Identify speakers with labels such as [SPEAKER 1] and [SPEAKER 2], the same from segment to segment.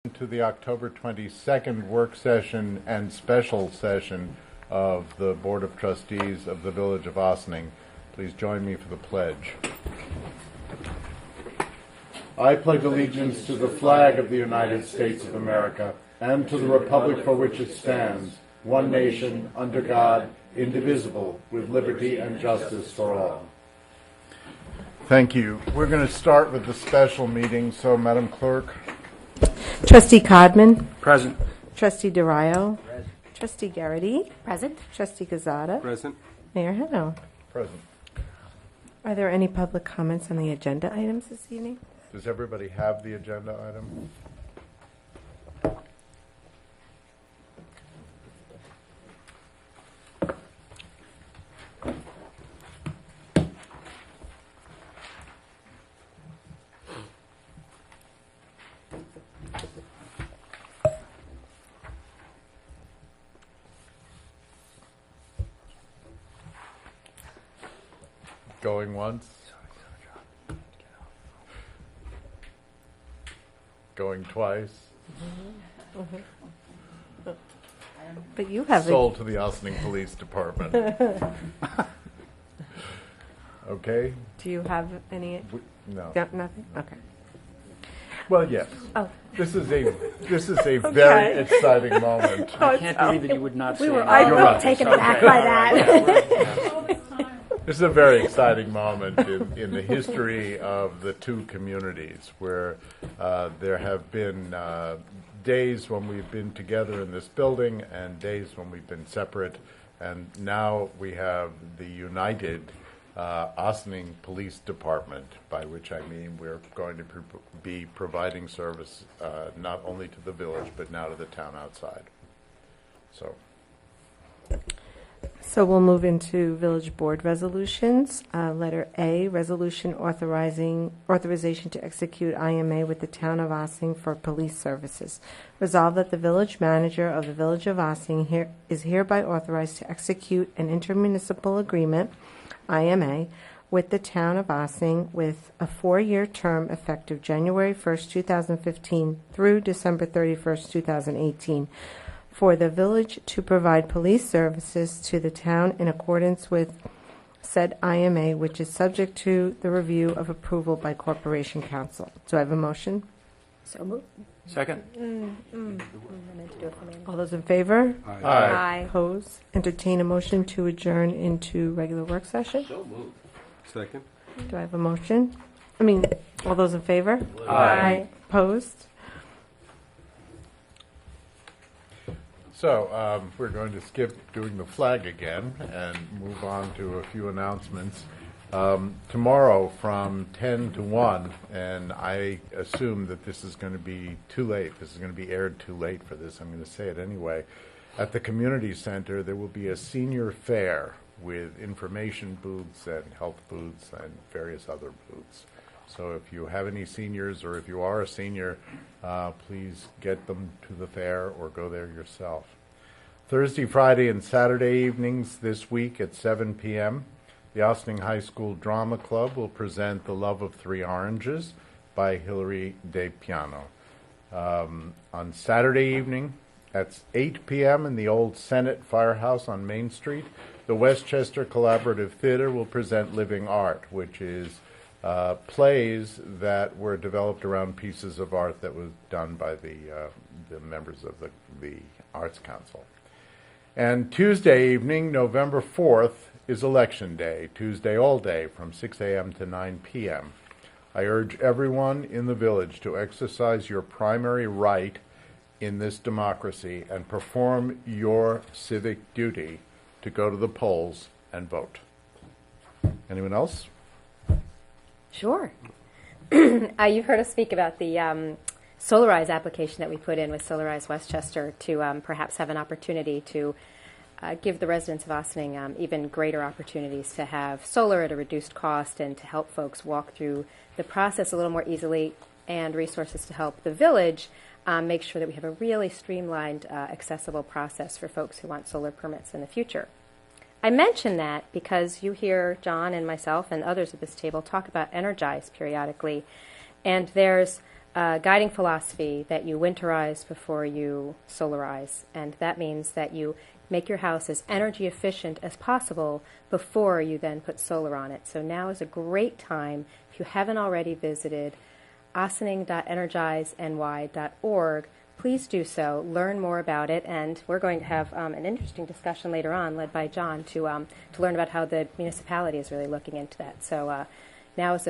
[SPEAKER 1] To the October 22nd work session and special session of the Board of Trustees of the Village of Ossining. Please join me for the pledge. I pledge allegiance to the flag of the United States of America and to the republic for which it stands, one nation, under God, indivisible, with liberty and justice for all. Thank you. We're going to start with the special meeting, so Madam Clerk.
[SPEAKER 2] Trustee Codman.
[SPEAKER 3] Present.
[SPEAKER 2] Trustee DeRio. Present. Trustee Garrity.
[SPEAKER 4] Present.
[SPEAKER 2] Trustee Gazada.
[SPEAKER 3] Present.
[SPEAKER 2] Mayor Hano.
[SPEAKER 1] Present.
[SPEAKER 2] Are there any public comments on the agenda items this evening?
[SPEAKER 1] Does everybody have the agenda item? Going once? Going twice?
[SPEAKER 2] But you have
[SPEAKER 1] Sold to the Ossining Police Department. Okay?
[SPEAKER 2] Do you have any?
[SPEAKER 1] No.
[SPEAKER 2] Nothing? Okay.
[SPEAKER 1] Well, yes.
[SPEAKER 2] Oh.
[SPEAKER 1] This is a very exciting moment.
[SPEAKER 3] I can't believe that you would not say
[SPEAKER 4] I
[SPEAKER 3] You're
[SPEAKER 4] was
[SPEAKER 3] right.
[SPEAKER 4] taken aback by that.
[SPEAKER 1] This is a very exciting moment in the history of the two communities where there have been days when we've been together in this building and days when we've been separate. And now we have the united Ossining Police Department, by which I mean we're going to be providing service not only to the village but now to the town outside.
[SPEAKER 2] So we'll move into Village Board resolutions. Letter A, resolution authorization to execute IMA with the Town of Ossining for police services. Resolved that the village manager of the Village of Ossining is hereby authorized to execute an intermunicipal agreement, IMA, with the Town of Ossining with a 4-year term effective January 1st, 2015 through December 31st, 2018. For the village to provide police services to the town in accordance with said IMA, which is subject to the review of approval by Corporation Council. Do I have a motion?
[SPEAKER 4] So moved.
[SPEAKER 3] Second.
[SPEAKER 4] I meant to do it for me.
[SPEAKER 2] All those in favor?
[SPEAKER 1] Aye.
[SPEAKER 2] Opposed? Entertain a motion to adjourn into regular work session.
[SPEAKER 3] So moved. Second.
[SPEAKER 2] Do I have a motion? All those in favor?
[SPEAKER 3] Aye.
[SPEAKER 2] Opposed?
[SPEAKER 1] So we're going to skip doing the flag again and move on to a few announcements. Tomorrow from 10 to 1, and I assume that this is going to be too late. This is going to be aired too late for this. I'm going to say it anyway. At the community center, there will be a senior fair with information booths and health booths and various other booths. So if you have any seniors or if you are a senior, please get them to the fair or go there yourself. Thursday, Friday, and Saturday evenings this week at 7 p.m., the Ossining High School Drama Club will present The Love of Three Oranges by Hilary De Piano. On Saturday evening at 8 p.m. in the old Senate Firehouse on Main Street, the Westchester Collaborative Theater will present Living Art, which is plays that were developed around pieces of art that was done by the members of the Arts Council. And Tuesday evening, November 4th, is Election Day, Tuesday all day from 6 a.m. to 9 p.m. I urge everyone in the village to exercise your primary right in this democracy and perform your civic duty to go to the polls and vote. Anyone else?
[SPEAKER 4] Sure. You've heard us speak about the Solarize application that we put in with Solarize Westchester to perhaps have an opportunity to give the residents of Ossining even greater opportunities to have solar at a reduced cost and to help folks walk through the process a little more easily, and resources to help the village make sure that we have a really streamlined, accessible process for folks who want solar permits in the future. I mention that because you hear John and myself and others at this table talk about Energize periodically, and there's guiding philosophy that you winterize before you solarize, and that means that you make your house as energy efficient as possible before you then put solar on it. So now is a great time, if you haven't already visited ossining.energizeny.org, please do so, learn more about it, and we're going to have an interesting discussion later on led by John to learn about how the municipality is really looking into that. So now is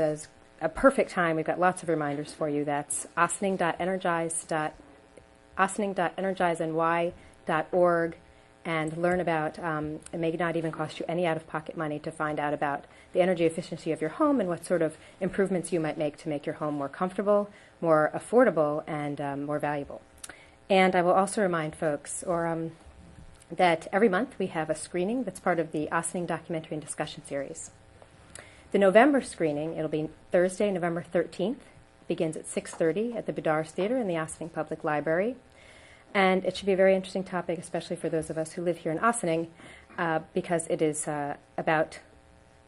[SPEAKER 4] a perfect time. We've got lots of reminders for you. That's ossining.energizeny.org, and learn about, it may not even cost you any out-of-pocket money to find out about the energy efficiency of your home and what sort of improvements you might make to make your home more comfortable, more affordable, and more valuable. And I will also remind folks that every month we have a screening that's part of the Ossining Documentary and Discussion Series. The November screening, it'll be Thursday, November 13th, begins at 6:30 at the Bedars Theater in the Ossining Public Library. And it should be a very interesting topic, especially for those of us who live here in Ossining, because it is about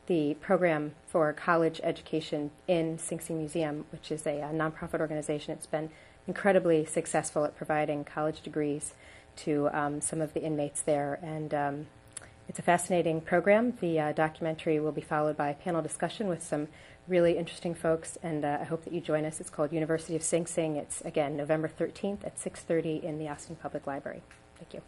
[SPEAKER 4] the program for college education in Sing Sing Museum, which is a nonprofit organization. It's been incredibly successful at providing college degrees to some of the inmates there. And it's a fascinating program. The documentary will be followed by a panel discussion with some really interesting folks, and I hope that you join us. It's called University of Sing Sing. It's, again, November 13th at 6:30 in the Ossining Public Library. Thank you.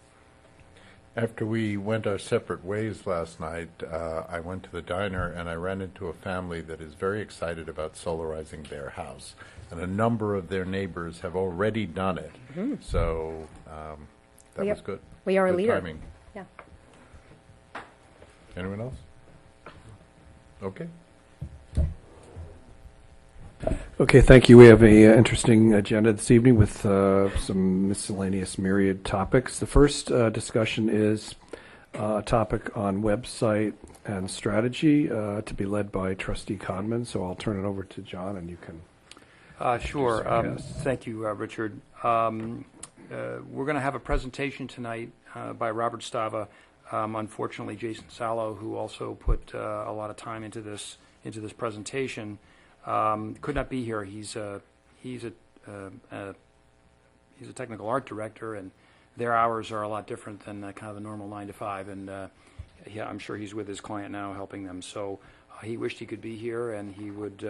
[SPEAKER 1] After we went our separate ways last night, I went to the diner and I ran into a family that is very excited about solarizing their house. And a number of their neighbors have already done it. Mm-hmm. So that was good.
[SPEAKER 4] We are
[SPEAKER 1] good
[SPEAKER 4] a leader.
[SPEAKER 1] Timing.
[SPEAKER 4] Yeah.
[SPEAKER 1] Anyone else? Okay.
[SPEAKER 5] Okay, thank you. We have a interesting agenda this evening with some miscellaneous myriad topics. The first discussion is a topic on website and strategy to be led by Trustee Conman. So I'll turn it over to John, and you can.
[SPEAKER 3] Sure.
[SPEAKER 5] Yes.
[SPEAKER 3] Thank you, Richard. We're going to have a presentation tonight by Robert Stava. Unfortunately, Jason Sallow, who also put a lot of time into this presentation, could not be here. He's a technical art director, and their hours are a lot different than kind of the normal 9 to 5. And yeah, I'm sure he's with his client now, helping them. So he wished he could be here, and he would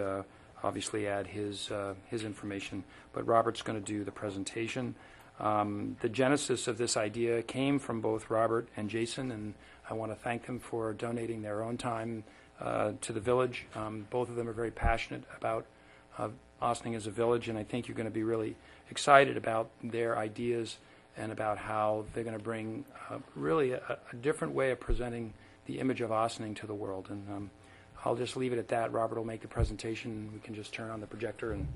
[SPEAKER 3] obviously add his information. But Robert's going to do the presentation. The genesis of this idea came from both Robert and Jason, and I want to thank them for donating their own time to the village. Both of them are very passionate about Ossining as a village, and I think you're going to be really excited about their ideas and about how they're going to bring really a different way of presenting the image of Ossining to the world. And I'll just leave it at that. Robert will make the presentation, and we can just turn on the projector and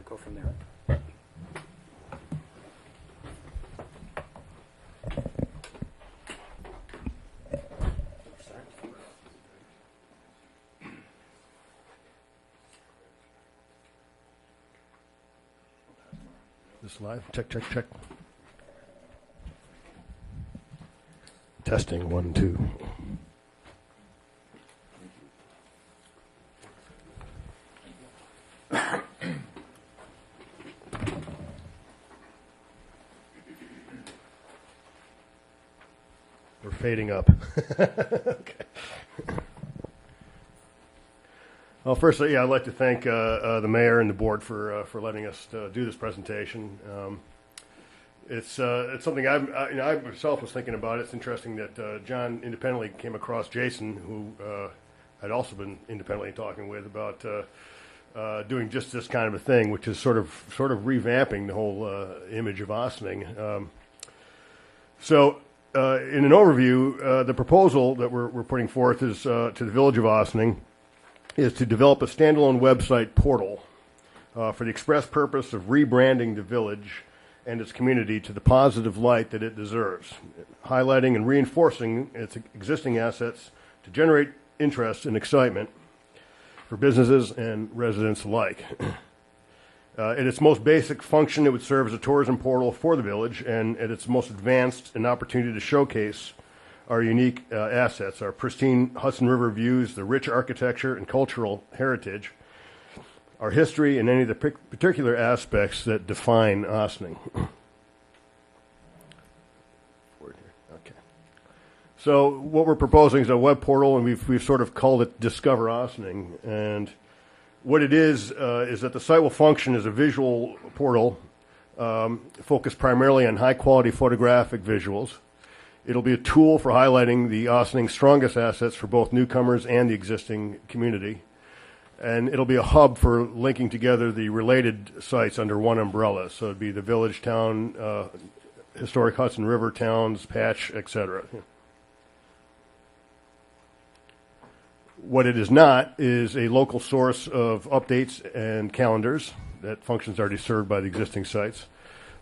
[SPEAKER 3] go from there.
[SPEAKER 6] This live? Check, check, check. Testing, 1, 2. We're fading up. Okay. Well, first, I'd like to thank the mayor and the board for letting us do this presentation. It's something I myself was thinking about. It's interesting that John independently came across Jason, who I'd also been independently talking with about doing just this kind of a thing, which is sort of revamping the whole image of Ossining. So, in an overview, the proposal that we're putting forth is to the Village of Ossining is to develop a standalone website portal for the express purpose of rebranding the village and its community to the positive light that it deserves, highlighting and reinforcing its existing assets to generate interest and excitement for businesses and residents alike. At its most basic function, it would serve as a tourism portal for the village, and at its most advanced, an opportunity to showcase our unique assets, our pristine Hudson River views, the rich architecture and cultural heritage, our history, and any of the particular aspects that define Ossining. Okay. So what we're proposing is a web portal, and we've sort of called it Discover Ossining. And what it is that the site will function as a visual portal focused primarily on high-quality photographic visuals. It'll be a tool for highlighting the Ossining's strongest assets for both newcomers and the existing community. And it'll be a hub for linking together the related sites under one umbrella. So it'd be the village, town, historic Hudson River towns, patch, etc. What it is not is a local source of updates and calendars. That function is already served by the existing sites.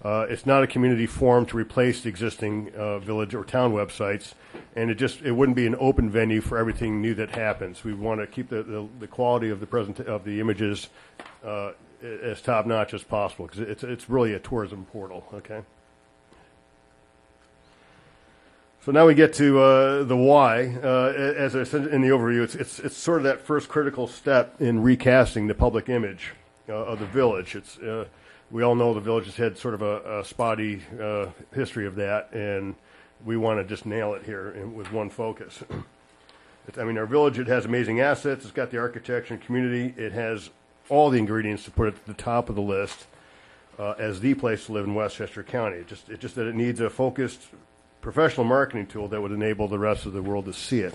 [SPEAKER 6] It's not a community forum to replace the existing village or town websites, and it wouldn't be an open venue for everything new that happens. We want to keep the quality of the images as top notch as possible, because it's really a tourism portal. Okay. So now we get to the why. As I said in the overview, it's sort of that first critical step in recasting the public image of the village. We all know the village has had sort of a spotty history of that, and we want to just nail it here with one focus. Our village, it has amazing assets. It's got the architecture and community. It has all the ingredients to put it at the top of the list as the place to live in Westchester County. It's just that it needs a focused professional marketing tool that would enable the rest of the world to see it.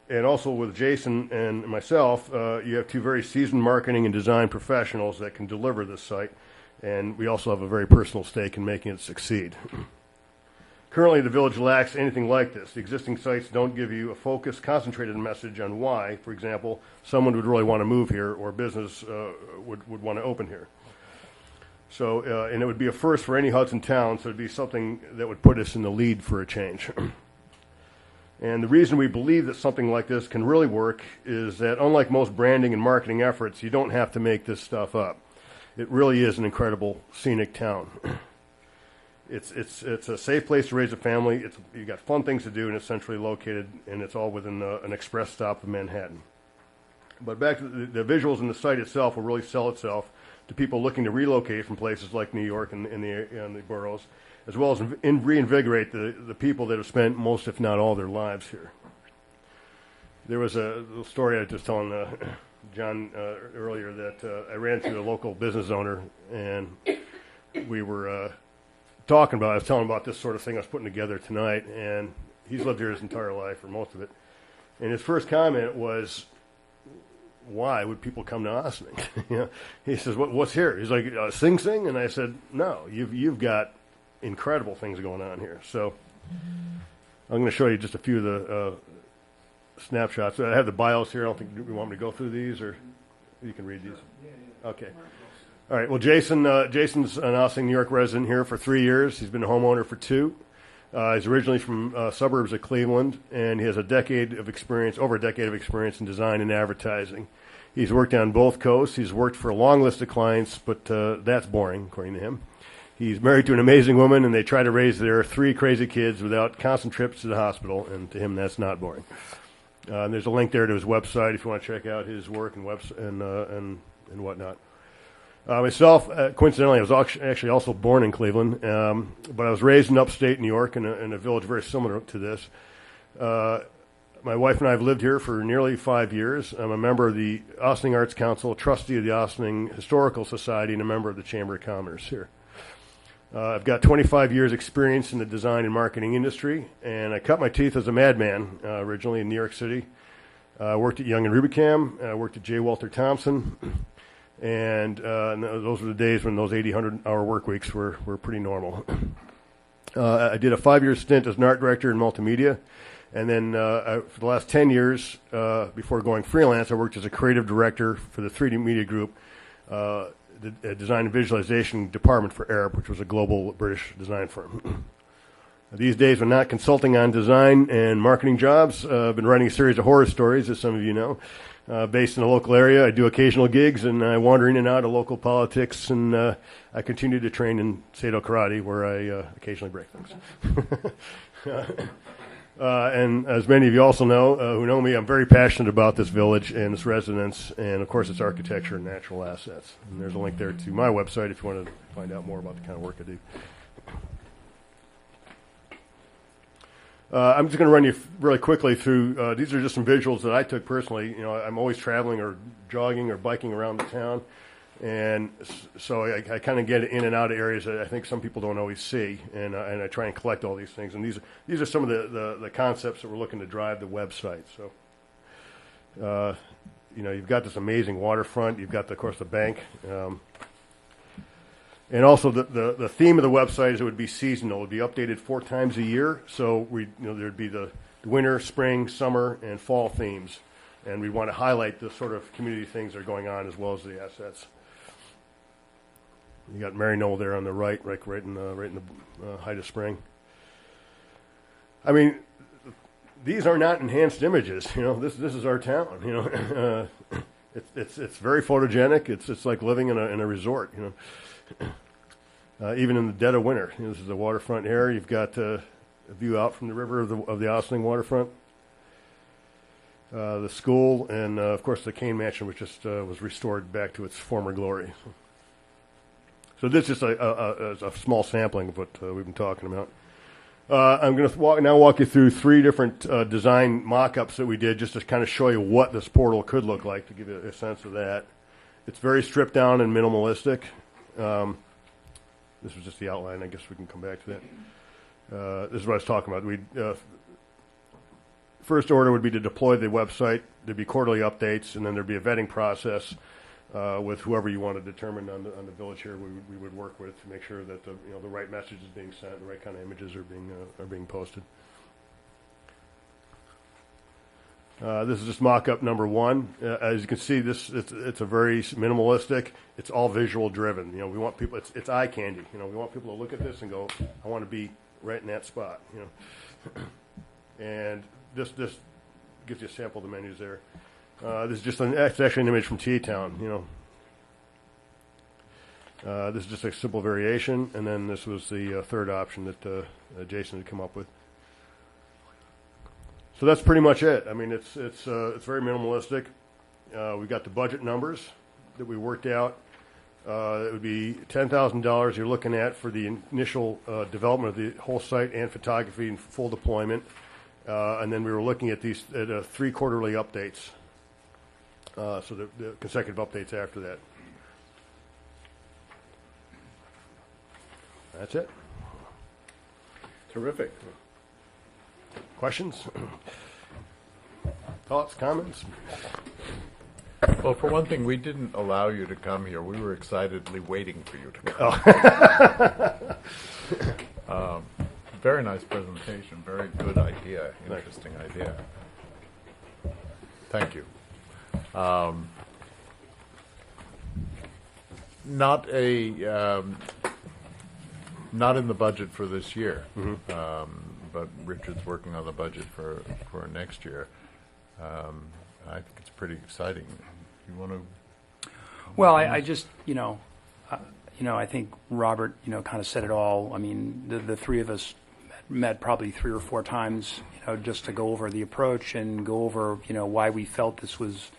[SPEAKER 6] And also with Jason and myself, you have two very seasoned marketing and design professionals that can deliver this site, and we also have a very personal stake in making it succeed. Currently, the village lacks anything like this. The existing sites don't give you a focused, concentrated message on why, for example, someone would really want to move here or business would want to open here. So, and it would be a first for any Hudson town, so it would be something that would put us in the lead for a change. And the reason we believe that something like this can really work is that, unlike most branding and marketing efforts, you don't have to make this stuff up. It really is an incredible scenic town. It's a safe place to raise a family. You got fun things to do, and it's centrally located, and it's all within an express stop of Manhattan. But back to the visuals in the site itself will really sell itself to people looking to relocate from places like New York and the boroughs, as well as reinvigorate the people that have spent most, if not all, their lives here. There was a little story I was just telling John earlier that I ran into a local business owner, and we were talking about, I was telling him about this sort of thing I was putting together tonight, and he's lived here his entire life, or most of it. And his first comment was, why would people come to Ossining? He says, what's here? He's like, Sing Sing? And I said, no, you've got incredible things going on here. So I'm going to show you just a few of the snapshots. I have the bios here. I don't think you want me to go through these, or you can read these. Okay. All right. Well, Jason's an Ossining, New York resident here for 3 years. He's been a homeowner for 2. He's originally from suburbs of Cleveland, and he has over a decade of experience in design and advertising. He's worked on both coasts. He's worked for a long list of clients, but that's boring, according to him. He's married to an amazing woman, and they try to raise their 3 crazy kids without constant trips to the hospital, and to him, that's not boring. And there's a link there to his website if you want to check out his work and whatnot. Myself, coincidentally, I was actually also born in Cleveland, but I was raised in upstate New York in a village very similar to this. My wife and I have lived here for nearly 5 years. I'm a member of the Ossining Arts Council, trustee of the Ossining Historical Society, and a member of the Chamber of Commerce here. I've got 25 years experience in the design and marketing industry, and I cut my teeth as a madman originally in New York City. I worked at Young & Rubicam. I worked at J. Walter Thompson. And those were the days when those 100-hour work weeks were pretty normal. I did a 5-year stint as an art director in multimedia. And then for the last 10 years, before going freelance, I worked as a creative director for the 3D Media Group, the design and visualization department for Arab, which was a global British design firm. These days, I'm not consulting on design and marketing jobs. I've been writing a series of horror stories, as some of you know. Based in the local area, I do occasional gigs, and I wander in and out of local politics, and I continue to train in Seido Karate, where I occasionally break things. And as many of you also know, who know me, I'm very passionate about this village and its residents, and of course its architecture and natural assets. And there's a link there to my website if you want to find out more about the kind of work I do. I'm just going to run you really quickly through. These are just some visuals that I took personally. You know, I'm always traveling or jogging or biking around the town, and so I kind of get in and out of areas that I think some people don't always see, and I try and collect all these things. And these are some of the concepts that we're looking to drive the website. So, you know, you've got this amazing waterfront. You've got, of course, the bank. And also the theme of the website is it would be seasonal. It would be updated 4 times a year. So there'd be the winter, spring, summer, and fall themes. And we want to highlight the sort of community things that are going on as well as the assets. You got Mary Knoll there on the right in the height of spring. I mean, these are not enhanced images. You know, this is our town. You know, it's very photogenic. It's like living in a resort. You know, even in the dead of winter. You know, this is the waterfront here. You've got a view out from the river of the Ossining waterfront. The school, and of course the Kane Mansion, which just was restored back to its former glory. So this is a small sampling of what we've been talking about. I'm going to now walk you through 3 different design mock-ups that we did just to kind of show you what this portal could look like, to give you a sense of that. It's very stripped down and minimalistic. This was just the outline. I guess we can come back to that. This is what I was talking about. First order would be to deploy the website. There'd be quarterly updates, and then there'd be a vetting process with whoever you want to determine on the village here. We would work with to make sure that the right message is being sent, the right kind of images are being posted. This is just mock-up number 1. As you can see, it's a very minimalistic. It's all visual driven. You know, we want people. It's eye candy. You know, we want people to look at this and go, "I want to be right in that spot." You know, and this gives you a sample of the menus there. This is just it's actually an image from T-Town. You know, this is just a simple variation, and then this was the third option that Jason had come up with. So that's pretty much it. I mean, it's very minimalistic. We got the budget numbers that we worked out. It would be $10,000 you're looking at for the initial development of the whole site and photography and full deployment. And then we were looking at these 3 quarterly updates. So the consecutive updates after that. That's it.
[SPEAKER 1] Terrific.
[SPEAKER 6] Questions? Thoughts, comments?
[SPEAKER 1] Well, for one thing, we didn't allow you to come here. We were excitedly waiting for you to come. Very nice presentation. Very good idea. Interesting idea. Thank you. Not in the budget for this year, but Richard's working on the budget for next year. I think it's pretty exciting. You want to?
[SPEAKER 3] Well, I just, I think Robert, kind of said it all. I mean, the 3 of us met probably 3 or 4 times, just to go over the approach and go over, why we felt this was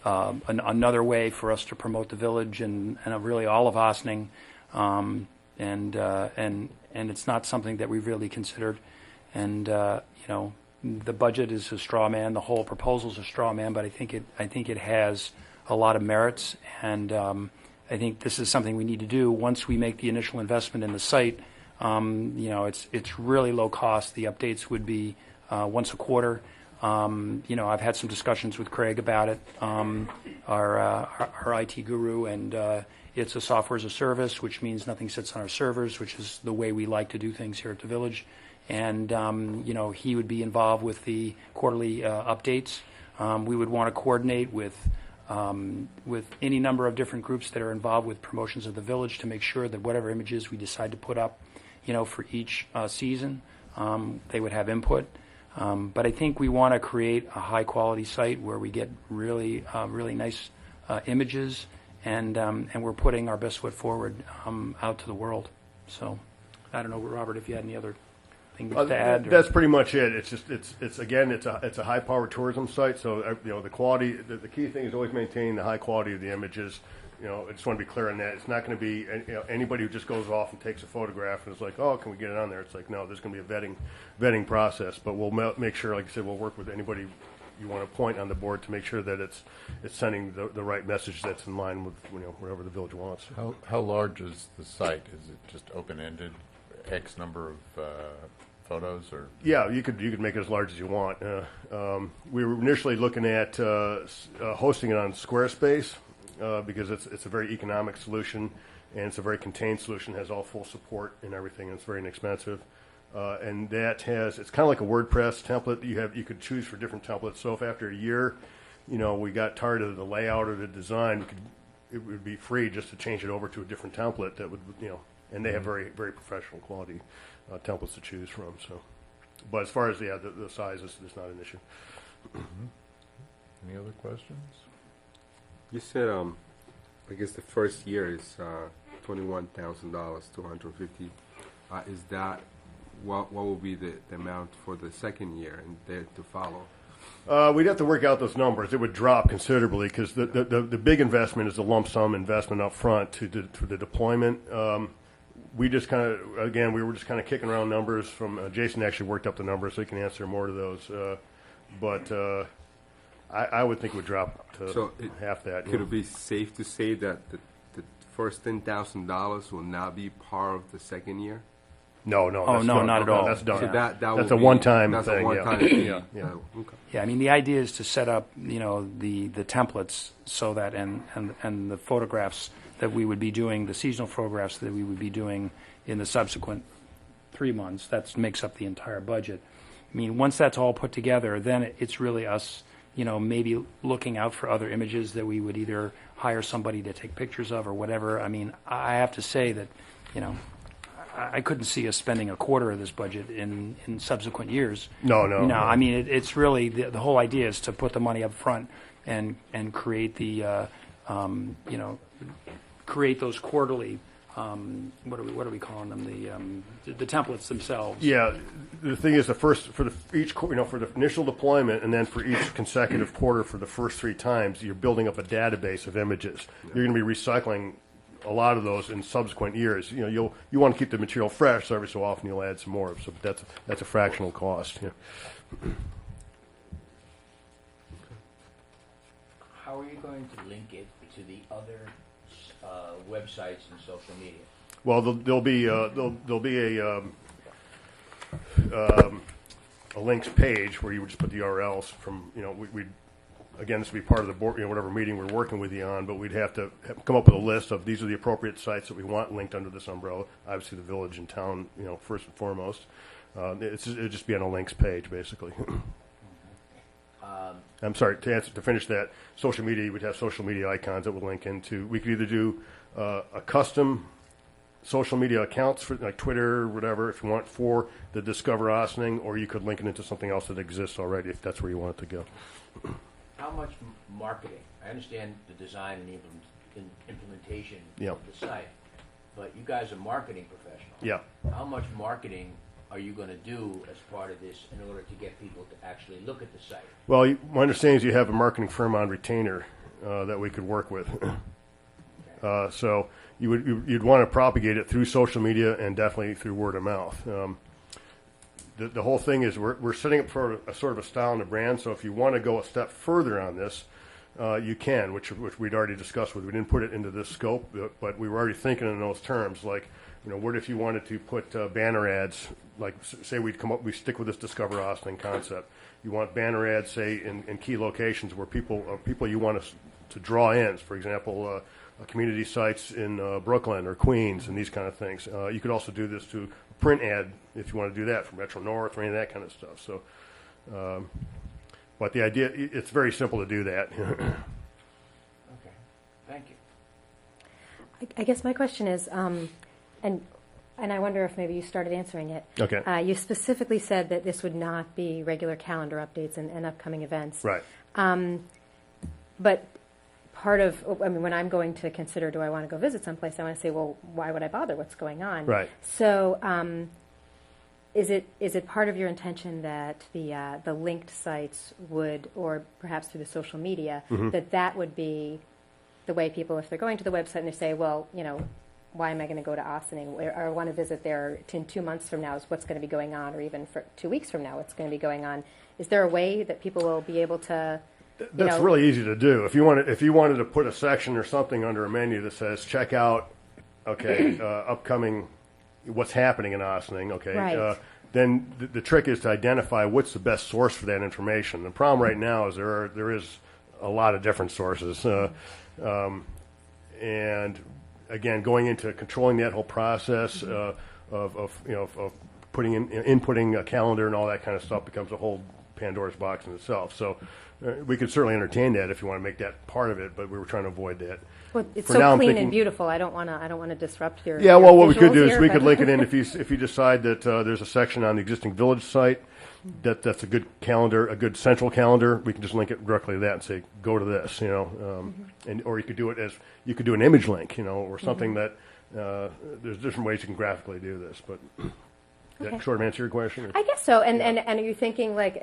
[SPEAKER 3] another way for us to promote the village and really all of Ossining. And it's not something that we've really considered. And the budget is a straw man. The whole proposal is a straw man. But I think it has a lot of merits. And I think this is something we need to do once we make the initial investment in the site. It's really low cost. The updates would be once a quarter. I've had some discussions with Craig about it, our IT guru, and it's a software as a service, which means nothing sits on our servers, which is the way we like to do things here at the village. And, he would be involved with the quarterly updates. We would want to coordinate with any number of different groups that are involved with promotions of the village to make sure that whatever images we decide to put up, for each season, they would have input. But I think we want to create a high-quality site where we get really nice images, and we're putting our best foot forward out to the world. So I don't know, Robert, if you had any other things to add? or-
[SPEAKER 6] That's pretty much it. It's just, it's again, it's a high-powered tourism site, so, the quality, the key thing is always maintaining the high quality of the images. I just want to be clear on that. It's not going to be, anybody who just goes off and takes a photograph and is like, oh, can we get it on there? It's like, no, there's going to be a vetting process, but we'll make sure, like I said, we'll work with anybody you want to appoint on the board to make sure that it's sending the right message that's in line with, whatever the village wants.
[SPEAKER 1] How large is the site? Is it just open-ended, X number of photos, or?
[SPEAKER 6] Yeah, you could make it as large as you want. We were initially looking at hosting it on Squarespace because it's a very economic solution and it's a very contained solution. Has all full support and everything. And it's very inexpensive, and it's kind of like a WordPress template. You could choose for different templates. So if after a year, we got tired of the layout or the design, it would be free just to change it over to a different template that would and they have very very professional quality templates to choose from. So, but as far as the size is not an issue.
[SPEAKER 1] Any other questions?
[SPEAKER 7] You said, I guess the first year is $21,000, 250. Is that what will be the amount for the second year and there to follow?
[SPEAKER 6] We'd have to work out those numbers. It would drop considerably because the big investment is the lump sum investment up front to the deployment. We just kind of, we were just kind of kicking around numbers from, Jason actually worked up the numbers so he can answer more to those. But I would think it would drop to half that.
[SPEAKER 7] Could it be safe to say that the first $10,000 will not be part of the second year?
[SPEAKER 6] No.
[SPEAKER 3] Oh,
[SPEAKER 6] That's
[SPEAKER 3] no,
[SPEAKER 6] done.
[SPEAKER 3] not at all.
[SPEAKER 6] That's done.
[SPEAKER 7] So that
[SPEAKER 6] That's
[SPEAKER 7] will
[SPEAKER 6] a
[SPEAKER 7] be-
[SPEAKER 6] one-time
[SPEAKER 7] that's
[SPEAKER 6] thing.
[SPEAKER 7] a one-time
[SPEAKER 6] Yeah.
[SPEAKER 7] fee.
[SPEAKER 6] Yeah.
[SPEAKER 7] Okay.
[SPEAKER 3] Yeah, I mean, the idea is to set up, the templates so that, and the photographs that we would be doing, the seasonal photographs that we would be doing in the subsequent 3 months, that makes up the entire budget. I mean, once that's all put together, then it's really us, maybe looking out for other images that we would either hire somebody to take pictures of or whatever. I mean, I have to say that, I couldn't see us spending a quarter of this budget in subsequent years.
[SPEAKER 6] No.
[SPEAKER 3] I mean, it's really, the whole idea is to put the money up front and create the, create those quarterly, what are we calling them? The templates themselves.
[SPEAKER 6] Yeah, the thing is, for the initial deployment, and then for each consecutive quarter for the first 3 times, you're building up a database of images. You're going to be recycling a lot of those in subsequent years. You want to keep the material fresh, so every so often you'll add some more. So that's a fractional cost. Yeah.
[SPEAKER 8] How are you going to link it to the other websites and social media?
[SPEAKER 6] Well, there'll be a links page where you would just put the URLs from. We'd again, this would be part of the board, whatever meeting we're working with you on, but we'd have to come up with a list of these are the appropriate sites that we want linked under this umbrella. Obviously, the village and town, first and foremost. It'd just be on a links page, basically. I'm sorry, to finish that, social media, you would have social media icons that would link into. We could either do a custom social media accounts for like Twitter or whatever, if you want, for the Discover Ossining, or you could link it into something else that exists already, if that's where you want it to go.
[SPEAKER 8] How much marketing? I understand the design and the implementation
[SPEAKER 6] Yeah.
[SPEAKER 8] of the site, but you guys are marketing professionals.
[SPEAKER 6] Yeah.
[SPEAKER 8] How much marketing are you going to do as part of this in order to get people to actually look at the site?
[SPEAKER 6] Well, my understanding is you have a marketing firm on retainer that we could work with. So you'd want to propagate it through social media and definitely through word of mouth. The whole thing is we're setting up for a sort of a style and a brand. So if you want to go a step further on this, you can, which we'd already discussed with. We didn't put it into this scope, but we were already thinking in those terms. Like, what if you wanted to put banner ads? Like, say we stick with this Discover Ossining concept. You want banner ads, say, in key locations where people you want to draw in. For example, community sites in Brooklyn or Queens and these kind of things. You could also do this to print ad if you want to do that for Metro North or any of that kind of stuff. So, but the idea, it's very simple to do that.
[SPEAKER 8] Okay, thank you.
[SPEAKER 4] I guess my question is, and I wonder if maybe you started answering it.
[SPEAKER 6] Okay.
[SPEAKER 4] You specifically said that this would not be regular calendar updates and upcoming events.
[SPEAKER 6] Right.
[SPEAKER 4] But part of, when I'm going to consider, do I want to go visit someplace, I want to say, well, why would I bother? What's going on?
[SPEAKER 6] Right.
[SPEAKER 4] So is it part of your intention that the linked sites would, or perhaps through the social media, that would be the way people, if they're going to the website and they say, well, why am I going to go to Ossining, or I want to visit there in 2 months from now is what's going to be going on, or even for 2 weeks from now what's going to be going on. Is there a way that people will be able to,
[SPEAKER 6] That's really easy to do. If you wanted to put a section or something under a menu that says check out, upcoming, what's happening in Ossining,
[SPEAKER 4] Right.
[SPEAKER 6] Then the trick is to identify what's the best source for that information. The problem right now is there is a lot of different sources, and again, going into controlling that whole process of inputting a calendar and all that kind of stuff becomes a whole Pandora's box in itself. So we could certainly entertain that if you want to make that part of it, but we were trying to avoid that.
[SPEAKER 4] well, it's
[SPEAKER 6] For
[SPEAKER 4] so
[SPEAKER 6] now, I'm
[SPEAKER 4] clean
[SPEAKER 6] thinking-
[SPEAKER 4] and beautiful. I don't want to disrupt your.
[SPEAKER 6] Yeah,
[SPEAKER 4] your
[SPEAKER 6] well, what we could
[SPEAKER 4] visuals
[SPEAKER 6] do is
[SPEAKER 4] here,
[SPEAKER 6] we could
[SPEAKER 4] but-
[SPEAKER 6] link it in if you decide that there's a section on the existing village site that's a good calendar, a good central calendar. We can just link it directly to that and say go to this, and or you could do it as you could do an image link, or something that there's different ways you can graphically do this. But
[SPEAKER 4] Okay.
[SPEAKER 6] that sort of answer your question? Or?
[SPEAKER 4] I guess so. And are you thinking like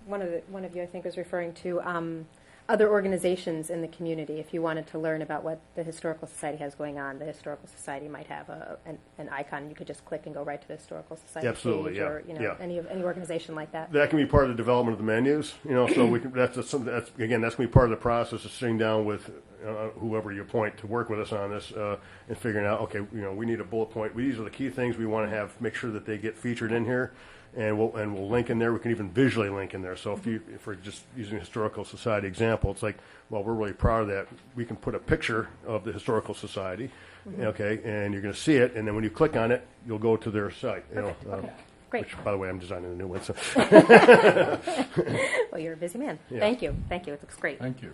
[SPEAKER 4] one of you I think was referring to other organizations in the community? If you wanted to learn about what the Historical Society has going on, the Historical Society might have an icon. You could just click and go right to the Historical Society
[SPEAKER 6] Absolutely,
[SPEAKER 4] page,
[SPEAKER 6] yeah,
[SPEAKER 4] or
[SPEAKER 6] yeah.
[SPEAKER 4] any organization like that.
[SPEAKER 6] That can be part of the development of the menus, so we can. That's something. That's going to be part of the process of sitting down with whoever you appoint to work with us on this and figuring out. Okay, we need a bullet point. These are the key things we want to have. Make sure that they get featured in here, and we'll link in there. We can even visually link in there. So if we're just using Historical Society example, it's like, well, we're really proud of that. We can put a picture of the Historical Society, okay, and you're going to see it, and then when you click on it, you'll go to their site.
[SPEAKER 4] Okay. Great.
[SPEAKER 6] Which, by the way, I'm designing a new one. So.
[SPEAKER 4] Well, you're a busy man.
[SPEAKER 6] Yeah.
[SPEAKER 4] Thank you. It looks great.
[SPEAKER 1] Thank you.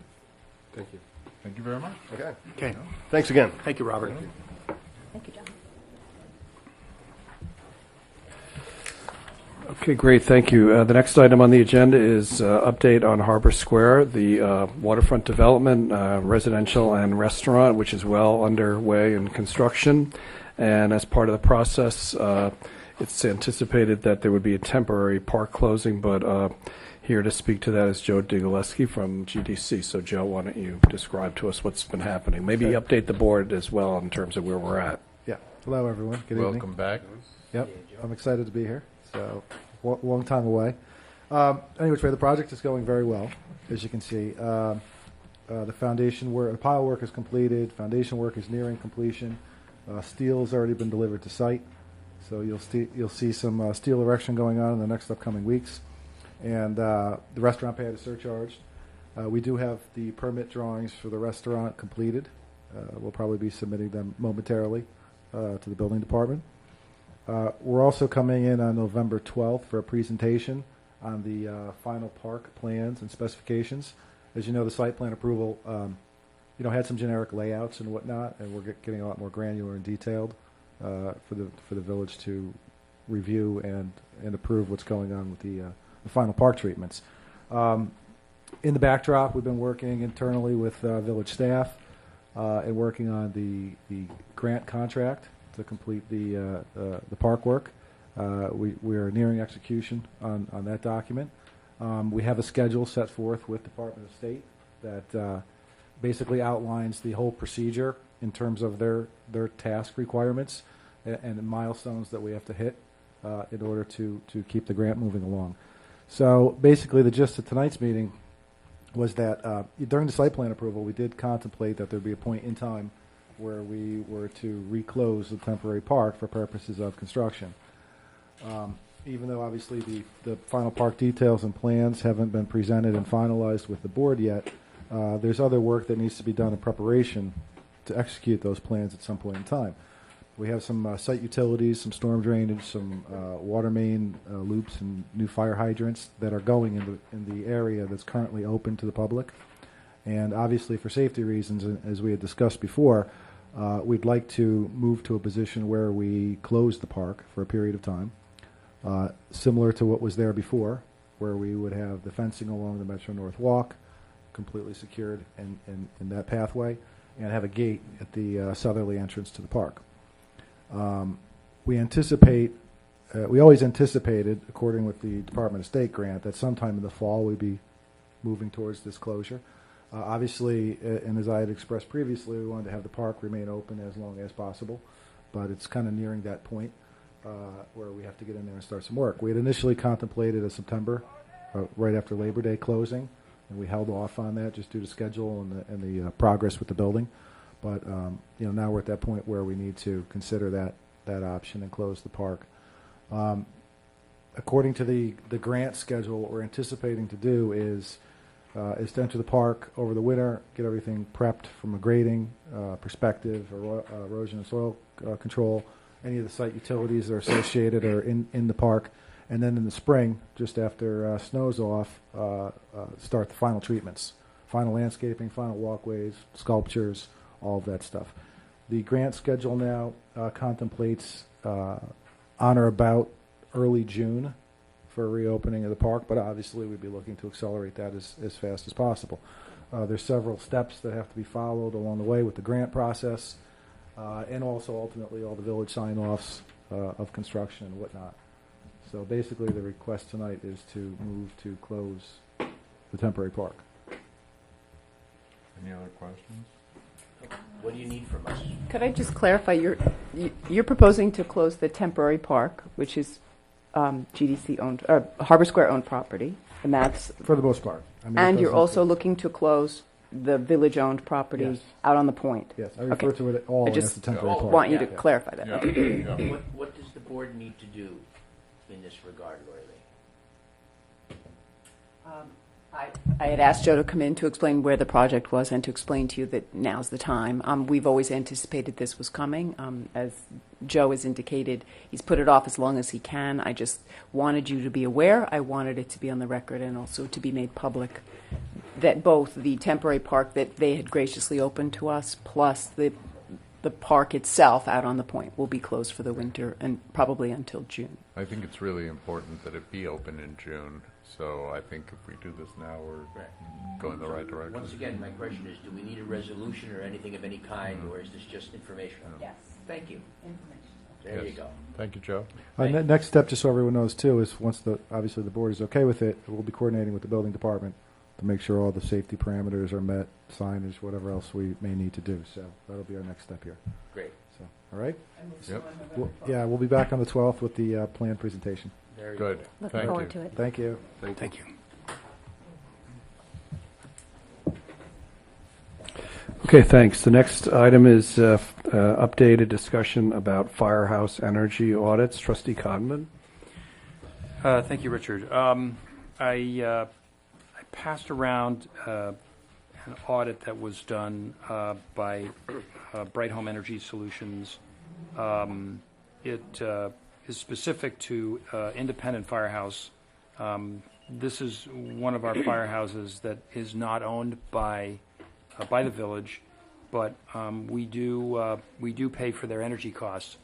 [SPEAKER 7] Thank you.
[SPEAKER 1] Thank you very much.
[SPEAKER 6] Okay.
[SPEAKER 3] Okay.
[SPEAKER 6] Thanks again.
[SPEAKER 3] Thank you, Robert.
[SPEAKER 4] Thank you, John.
[SPEAKER 5] Okay, great, thank you. The next item on the agenda is update on Harbor Square, the waterfront development, residential and restaurant, which is well underway in construction. And as part of the process, it's anticipated that there would be a temporary park closing, but here to speak to that is Joe Digaleski from GDC. So Joe, why don't you describe to us what's been happening? Maybe update the board as well in terms of where we're at.
[SPEAKER 9] Yeah. Hello, everyone. Good
[SPEAKER 1] Welcome
[SPEAKER 9] evening.
[SPEAKER 1] back.
[SPEAKER 9] Yep. I'm excited to be here. So, long time away. Anyway, the project is going very well, as you can see. The foundation work, the pile work is completed. Foundation work is nearing completion. Steel has already been delivered to site. So you'll see some steel erection going on in the next upcoming weeks. And the restaurant pad is surcharged. We do have the permit drawings for the restaurant completed. We'll probably be submitting them momentarily to the building department. We're also coming in on November 12th for a presentation on the final park plans and specifications. As you know, the site plan approval, had some generic layouts and whatnot, and we're getting a lot more granular and detailed for the village to review and approve what's going on with the final park treatments. In the backdrop, we've been working internally with village staff and working on the grant contract to complete the park work. We are nearing execution on that document. We have a schedule set forth with Department of State that basically outlines the whole procedure in terms of their task requirements and the milestones that we have to hit in order to keep the grant moving along. So basically the gist of tonight's meeting was that during the site plan approval, we did contemplate that there'd be a point in time where we were to reclose the temporary park for purposes of construction. Even though obviously the final park details and plans haven't been presented and finalized with the board yet, there's other work that needs to be done in preparation to execute those plans at some point in time. We have some site utilities, some storm drainage, some water main loops, and new fire hydrants that are going in the area that's currently open to the public. And obviously, for safety reasons, as we had discussed before, we'd like to move to a position where we close the park for a period of time, similar to what was there before, where we would have the fencing along the Metro North Walk completely secured in that pathway, and have a gate at the southerly entrance to the park. We anticipate we always anticipated, according with the Department of State grant, that sometime in the fall we'd be moving towards this closure. Obviously, and as I had expressed previously, we wanted to have the park remain open as long as possible, but it's kind of nearing that point where we have to get in there and start some work. We had initially contemplated a September, right after Labor Day closing, and we held off on that just due to schedule and the progress with the building. But now we're at that point where we need to consider that option and close the park. According to the grant schedule, what we're anticipating to do is to enter the park over the winter, get everything prepped from a grading perspective, erosion and soil control, any of the site utilities that are associated are in the park, and then in the spring, just after snow's off, start the final treatments, final landscaping, final walkways, sculptures, all of that stuff. The grant schedule now contemplates on or about early June for reopening of the park, but obviously we'd be looking to accelerate that as fast as possible. There's several steps that have to be followed along the way with the grant process, and also ultimately all the village sign-offs of construction and whatnot. So basically the request tonight is to move to close the temporary park.
[SPEAKER 1] Any other questions?
[SPEAKER 8] What do you need from us?
[SPEAKER 10] Could I just clarify, you're proposing to close the temporary park, which is GDC-owned, Harbor Square-owned property, and that's,
[SPEAKER 9] For the most part. I mean, it
[SPEAKER 10] and you're
[SPEAKER 9] doesn't-
[SPEAKER 10] also looking to close the village-owned property
[SPEAKER 9] Yes.
[SPEAKER 10] out on the point?
[SPEAKER 9] Yes, I refer
[SPEAKER 10] Okay.
[SPEAKER 9] to it all
[SPEAKER 10] I
[SPEAKER 9] as
[SPEAKER 10] just
[SPEAKER 9] the temporary
[SPEAKER 8] Oh,
[SPEAKER 9] park.
[SPEAKER 10] want you to
[SPEAKER 8] Yeah.
[SPEAKER 10] clarify that.
[SPEAKER 1] Yeah,
[SPEAKER 10] Okay.
[SPEAKER 1] yeah.
[SPEAKER 8] What does the board need to do in this regard, Lori Lee?
[SPEAKER 10] I had asked Joe to come in to explain where the project was and to explain to you that now's the time. We've always anticipated this was coming. As Joe has indicated, he's put it off as long as he can. I just wanted you to be aware. I wanted it to be on the record and also to be made public that both the temporary park that they had graciously opened to us, plus the park itself out on the point, will be closed for the winter and probably until June.
[SPEAKER 1] I think it's really important that it be open in June, so I think if we do this now, we're going the right direction.
[SPEAKER 8] Once again, my question is, do we need a resolution or anything of any kind, or is this just informational?
[SPEAKER 10] Yes.
[SPEAKER 8] Thank you. There you
[SPEAKER 1] Yes.
[SPEAKER 8] go.
[SPEAKER 1] Thank you, Joe.
[SPEAKER 9] Next step, just so everyone knows too, is once obviously the board is okay with it, we'll be coordinating with the building department to make sure all the safety parameters are met, signage, whatever else we may need to do. So that'll be our next step here.
[SPEAKER 8] Great.
[SPEAKER 9] So, all right?
[SPEAKER 1] Yep,
[SPEAKER 9] We'll be back on the 12th with the plan presentation.
[SPEAKER 8] Very
[SPEAKER 1] good.
[SPEAKER 4] Looking
[SPEAKER 1] Thank
[SPEAKER 4] forward
[SPEAKER 1] you.
[SPEAKER 4] to it.
[SPEAKER 9] Thank you.
[SPEAKER 3] Thank you.
[SPEAKER 5] Okay, thanks. The next item is updated discussion about firehouse energy audits. Trustee Cogman?
[SPEAKER 3] Thank you, Richard. I passed around an audit that was done by Bright Home Energy Solutions. It is specific to Independent Firehouse. This is one of our firehouses that is not owned by the village, but we do pay for their energy costs.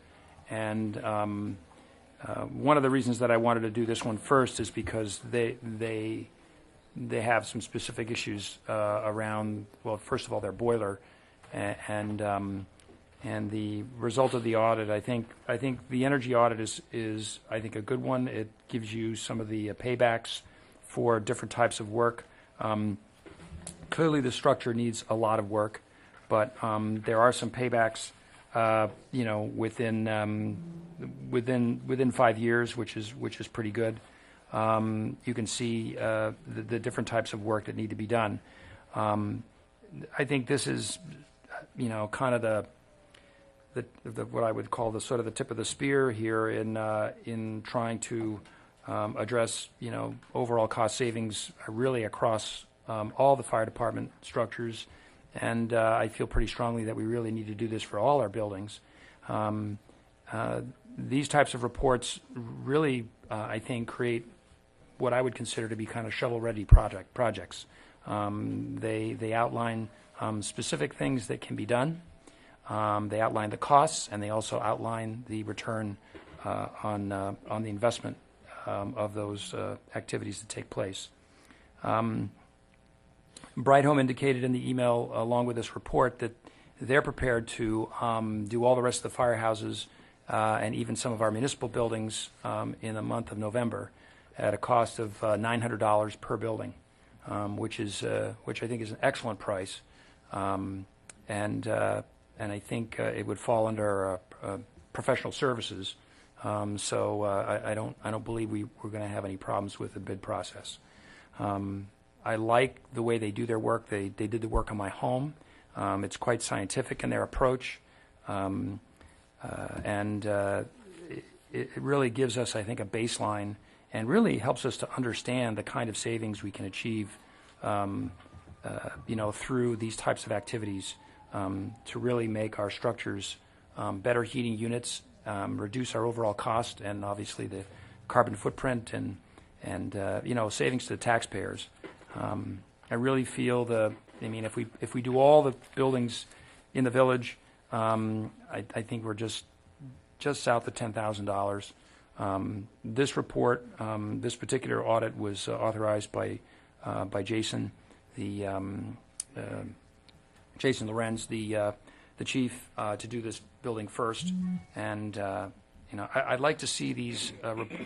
[SPEAKER 3] And one of the reasons that I wanted to do this one first is because they have some specific issues around, well, first of all, their boiler, and the result of the audit. I think the energy audit is I think a good one. It gives you some of the paybacks for different types of work. Clearly, the structure needs a lot of work, but there are some paybacks, within 5 years, which is pretty good. You can see the different types of work that need to be done. I think this is, kind of the what I would call the sort of the tip of the spear here in trying to address overall cost savings really across all the fire department structures, and I feel pretty strongly that we really need to do this for all our buildings. These types of reports really, I think, create what I would consider to be kind of shovel-ready projects. They outline specific things that can be done. They outline the costs, and they also outline the return on the investment of those activities that take place. Bright Home indicated in the email along with this report that they're prepared to do all the rest of the firehouses and even some of our municipal buildings in the month of November at a cost of $900 per building, which I think is an excellent price. And I think it would fall under professional services. So I don't believe we're going to have any problems with the bid process. I like the way they do their work. They did the work on my home. It's quite scientific in their approach, and it really gives us, I think, a baseline, and really helps us to understand the kind of savings we can achieve, through these types of activities, to really make our structures better heating units, reduce our overall cost, and obviously the carbon footprint, and savings to the taxpayers. I really feel if we do all the buildings in the village, I think we're just south of $10,000. This report, this particular audit was authorized by Jason, Jason Lorenz, the chief, to do this building first, and I'd like to see these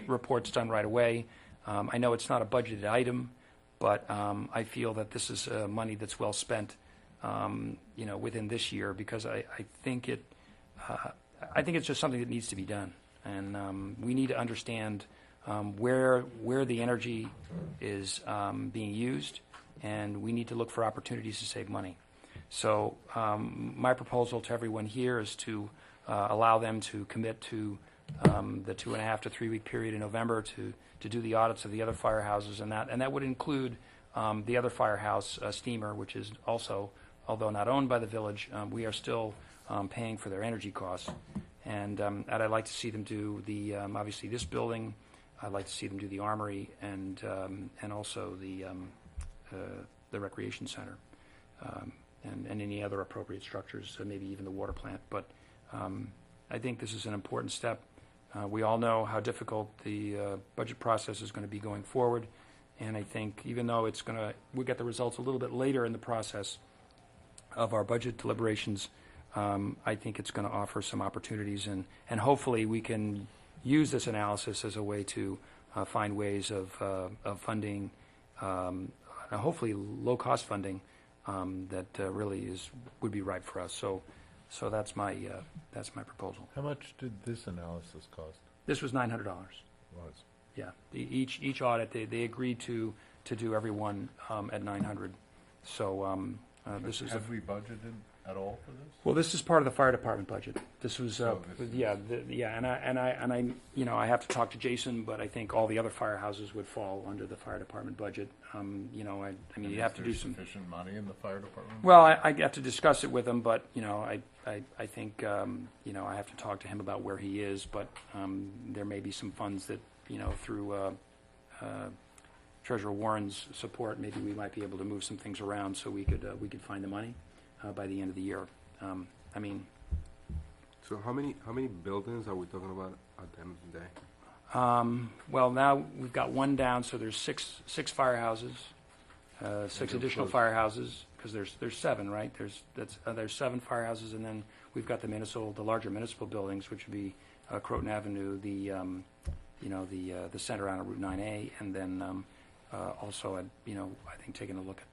[SPEAKER 3] reports done right away. I know it's not a budgeted item, but I feel that this is money that's well spent, within this year, because I think it's just something that needs to be done, and we need to understand where the energy is being used, and we need to look for opportunities to save money. So my proposal to everyone here is to allow them to commit to the 2.5 to 3 week period in November to do the audits of the other firehouses, and that would include the other firehouse, Steamer, which is also, although not owned by the village, we are still paying for their energy costs. And I'd like to see them do obviously this building. I'd like to see them do the armory and also the recreation center, and any other appropriate structures, maybe even the water plant. But I think this is an important step. We all know how difficult the budget process is going to be going forward, and I think even though we'll get the results a little bit later in the process of our budget deliberations, I think it's going to offer some opportunities, and hopefully we can use this analysis as a way to find ways of funding, hopefully low-cost funding that really would be right for us. So that's my proposal.
[SPEAKER 1] How much did this analysis cost?
[SPEAKER 3] This was $900.
[SPEAKER 1] Was.
[SPEAKER 3] Yeah, each audit they agreed to do every one at $900. So this is
[SPEAKER 1] Have we budgeted at all for this?
[SPEAKER 3] well, this is part of the fire department budget. This was
[SPEAKER 1] So this is-
[SPEAKER 3] and I have to talk to Jason, but I think all the other firehouses would fall under the fire department budget. You have to do some.
[SPEAKER 1] Sufficient money in the fire department?
[SPEAKER 3] Well, I have to discuss it with him, but I think I have to talk to him about where he is. But there may be some funds that through Treasurer Warren's support, maybe we might be able to move some things around so we could find the money by the end of the year.
[SPEAKER 7] So how many buildings are we talking about at the end of the day?
[SPEAKER 3] Well, now we've got one down, so there's six firehouses, six additional firehouses, because there's seven, right? There's 7 firehouses, and then we've got the larger municipal buildings, which would be Croton Avenue, the center on Route 9A, and then also I think taking a look at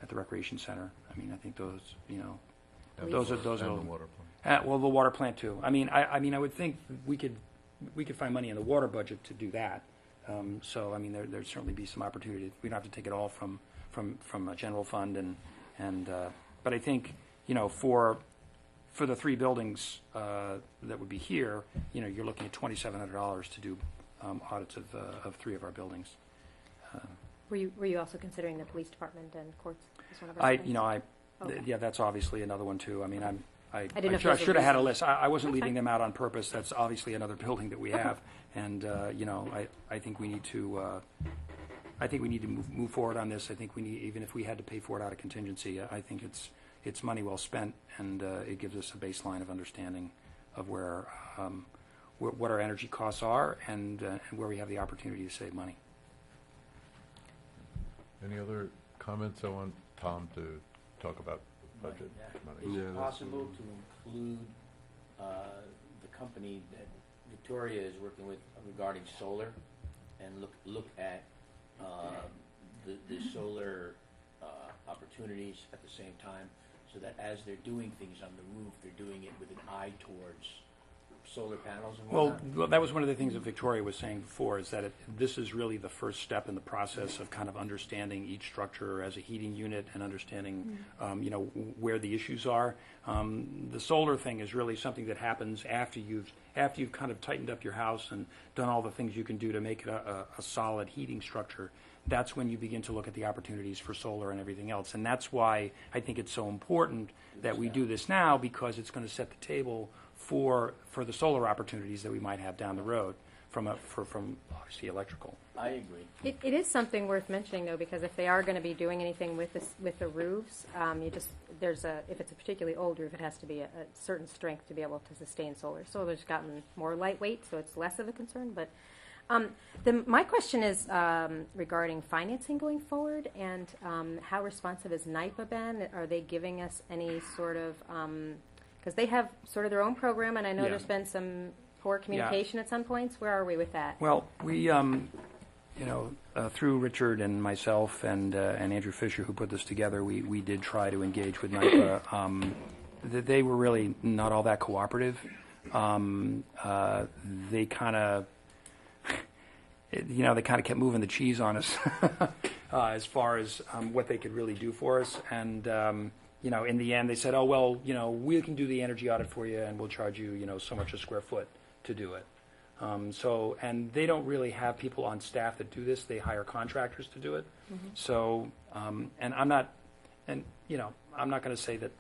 [SPEAKER 3] the recreation center. I think those those are
[SPEAKER 1] And the water plant.
[SPEAKER 3] well, the water plant too. I would think we could find money in the water budget to do that. So there'd certainly be some opportunity. We don't have to take it all from a general fund, but I think for the 3 buildings that would be here, you're looking at $2,700 to do audits of 3 of our buildings.
[SPEAKER 4] Were you also considering the police department and courts as one of our buildings? Okay.
[SPEAKER 3] Yeah, that's obviously another one too. I
[SPEAKER 4] didn't know if
[SPEAKER 3] I
[SPEAKER 4] those were
[SPEAKER 3] should have had a
[SPEAKER 4] reasons.
[SPEAKER 3] list. I wasn't
[SPEAKER 4] That's
[SPEAKER 3] leaving
[SPEAKER 4] fine.
[SPEAKER 3] them out on purpose. That's obviously another building that we have, and I think we need to. I think we need to move forward on this. I think we need, even if we had to pay for it out of contingency, I think it's money well spent, and it gives us a baseline of understanding of where what our energy costs are, and where we have the opportunity to save money.
[SPEAKER 1] Any other comments? I want Tom to talk about budget money.
[SPEAKER 8] Is
[SPEAKER 7] Yeah,
[SPEAKER 8] it
[SPEAKER 7] that's-
[SPEAKER 8] possible to include the company company that Victoria is working with regarding solar, and look at the solar opportunities at the same time, so that as they're doing things on the roof, they're doing it with an eye towards solar panels and whatnot?
[SPEAKER 3] Well, that was one of the things that Victoria was saying before, is that this is really the first step in the process of kind of understanding each structure as a heating unit and understanding, where the issues are. The solar thing is really something that happens after you've kind of tightened up your house and done all the things you can do to make it a solid heating structure. That's when you begin to look at the opportunities for solar and everything else. And that's why I think it's so important that we do this now, because it's going to set the table for the solar opportunities that we might have down the road from obviously electrical.
[SPEAKER 8] I agree.
[SPEAKER 4] It is something worth mentioning, though, because if they are going to be doing anything with the roofs, if it's a particularly old roof, it has to be a certain strength to be able to sustain solar. Solar's gotten more lightweight, so it's less of a concern. But my question is regarding financing going forward, and how responsive has NYPA been? Are they giving us any sort of because they have sort of their own program, and I know there's been some poor communication at some points. Where are we with that?
[SPEAKER 3] Well, we, through Richard and myself and Andrew Fisher, who put this together, we did try to engage with NYPA. They were really not all that cooperative. They kind of, kept moving the cheese on us as far as what they could really do for us. And in the end, they said, "Oh well, we can do the energy audit for you, and we'll charge you, so much a square foot to do it." And they don't really have people on staff that do this. They hire contractors to do it. Mm-hmm. So, and I'm not going to say that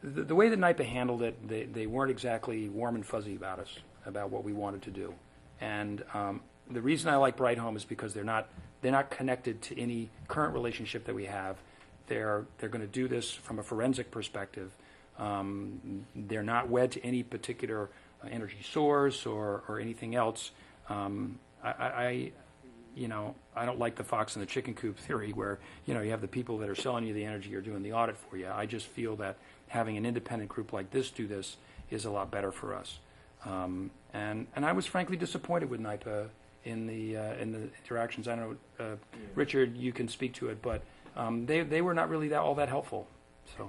[SPEAKER 3] the way that NYPA handled it, they weren't exactly warm and fuzzy about us, about what we wanted to do. And the reason I like Bright Home is because they're not connected to any current relationship that we have. They're going to do this from a forensic perspective. They're not wed to any particular energy source or anything else. I don't like the fox and the chicken coop theory where, you have the people that are selling you the energy or doing the audit for you. I just feel that having an independent group like this do this is a lot better for us. And I was frankly disappointed with NYPA in the interactions. I don't know, Richard, you can speak to it, but they were not really all that helpful. So.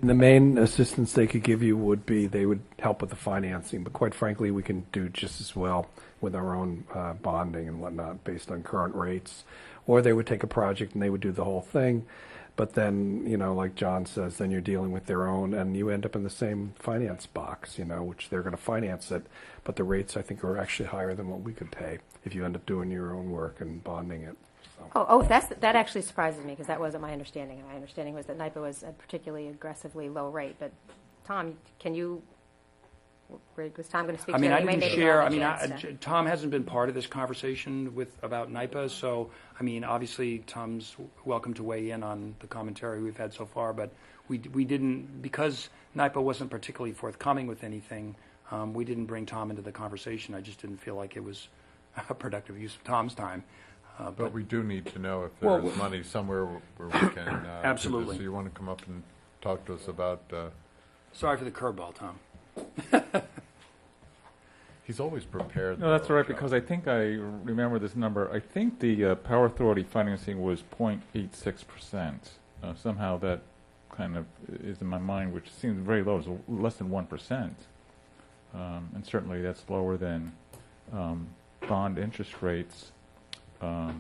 [SPEAKER 5] The main assistance they could give you would be they would help with the financing, but quite frankly, we can do just as well with our own bonding and whatnot based on current rates. Or they would take a project and they would do the whole thing, but then, like John says, then you're dealing with their own, and you end up in the same finance box, which they're going to finance it, but the rates, I think, are actually higher than what we could pay if you end up doing your own work and bonding it.
[SPEAKER 4] That actually surprises me, because that wasn't my understanding. My understanding was that NYPA was a particularly aggressively low rate. But Tom, was Tom going to speak to that?
[SPEAKER 3] I didn't share. Tom hasn't been part of this conversation about NYPA, so obviously Tom's welcome to weigh in on the commentary we've had so far. But we didn't, because NYPA wasn't particularly forthcoming with anything. We didn't bring Tom into the conversation. I just didn't feel like it was a productive use of Tom's time.
[SPEAKER 1] But we do need to know if there's money somewhere where we can.
[SPEAKER 3] Absolutely.
[SPEAKER 1] So you want to come up and talk to us about.
[SPEAKER 3] Sorry for the curveball, Tom.
[SPEAKER 1] He's always prepared.
[SPEAKER 11] No, that's all right, because I think I remember this number. I think the Power Authority financing was 0.86%. Somehow that kind of is in my mind, which seems very low. It's less than 1%. And certainly that's lower than bond interest rates. I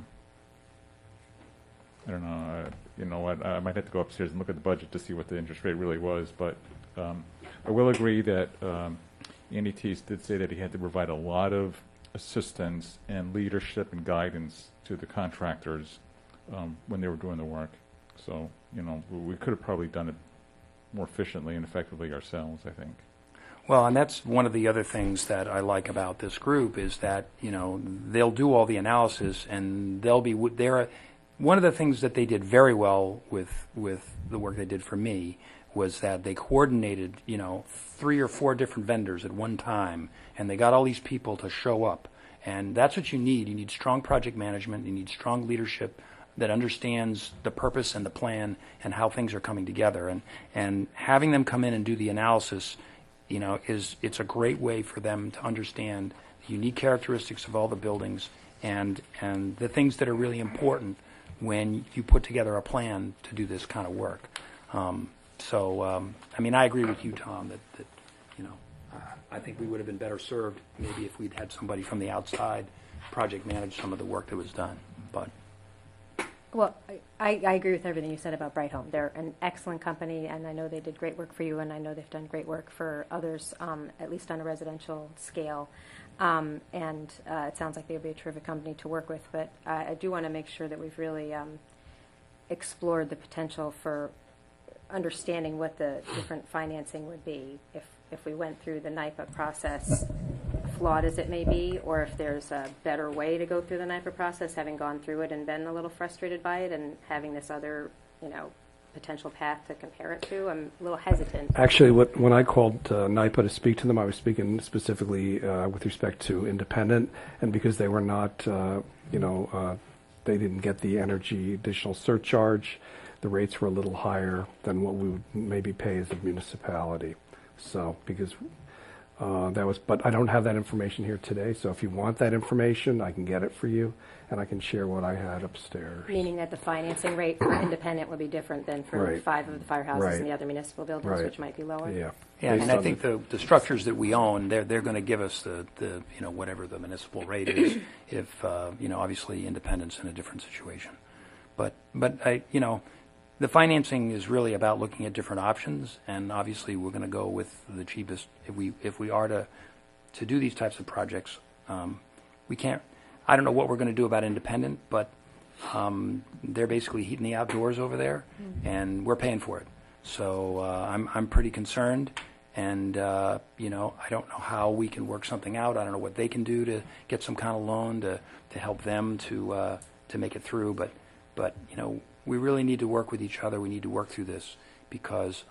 [SPEAKER 11] don't know. You know what? I might have to go upstairs and look at the budget to see what the interest rate really was. But I will agree that Andy Teese did say that he had to provide a lot of assistance and leadership and guidance to the contractors when they were doing the work. So, we could have probably done it more efficiently and effectively ourselves, I think.
[SPEAKER 3] Well, and that's one of the other things that I like about this group is that, they'll do all the analysis, and they'll be there. One of the things that they did very well with the work they did for me was that they coordinated, 3 or 4 different vendors at one time, and they got all these people to show up. And that's what you need. You need strong project management. You need strong leadership that understands the purpose and the plan and how things are coming together. And having them come in and do the analysis, it's a great way for them to understand the unique characteristics of all the buildings and the things that are really important when you put together a plan to do this kind of work. I agree with you, Tom, that I think we would have been better served maybe if we'd had somebody from the outside project manage some of the work that was done. But
[SPEAKER 4] Well, I agree with everything you said about Bright Home. They're an excellent company, and I know they did great work for you, and I know they've done great work for others, at least on a residential scale. It sounds like they would be a terrific company to work with, but I do want to make sure that we've really explored the potential for understanding what the different financing would be if we went through the NIPA process, flawed as it may be, or if there's a better way to go through the NIPA process, having gone through it and been a little frustrated by it, and having this other, potential path to compare it to. I'm a little hesitant.
[SPEAKER 5] Actually, when I called NIPA to speak to them, I was speaking specifically with respect to independent, and because they were not, they didn't get the energy additional surcharge, the rates were a little higher than what we would maybe pay as a municipality. So, because but I don't have that information here today, so if you want that information, I can get it for you, and I can share what I had upstairs.
[SPEAKER 4] Meaning that the financing rate for independent would be different than for
[SPEAKER 5] Right.
[SPEAKER 4] 5 of the firehouses
[SPEAKER 5] Right.
[SPEAKER 4] and the other municipal buildings,
[SPEAKER 5] Right.
[SPEAKER 4] which might be lower?
[SPEAKER 5] Yeah.
[SPEAKER 3] Yeah,
[SPEAKER 5] Based
[SPEAKER 3] I
[SPEAKER 5] on
[SPEAKER 3] think the structures that we own, they're going to give us the whatever the municipal rate is. If obviously Independent's in a different situation, but the financing is really about looking at different options, and obviously we're going to go with the cheapest. If we are to do these types of projects, we can't. I don't know what we're going to do about Independent, but they're basically heating the outdoors over there, and we're paying for it. So I'm pretty concerned, and I don't know how we can work something out. I don't know what they can do to get some kind of loan to help them to make it through. But we really need to work with each other. We need to work through this because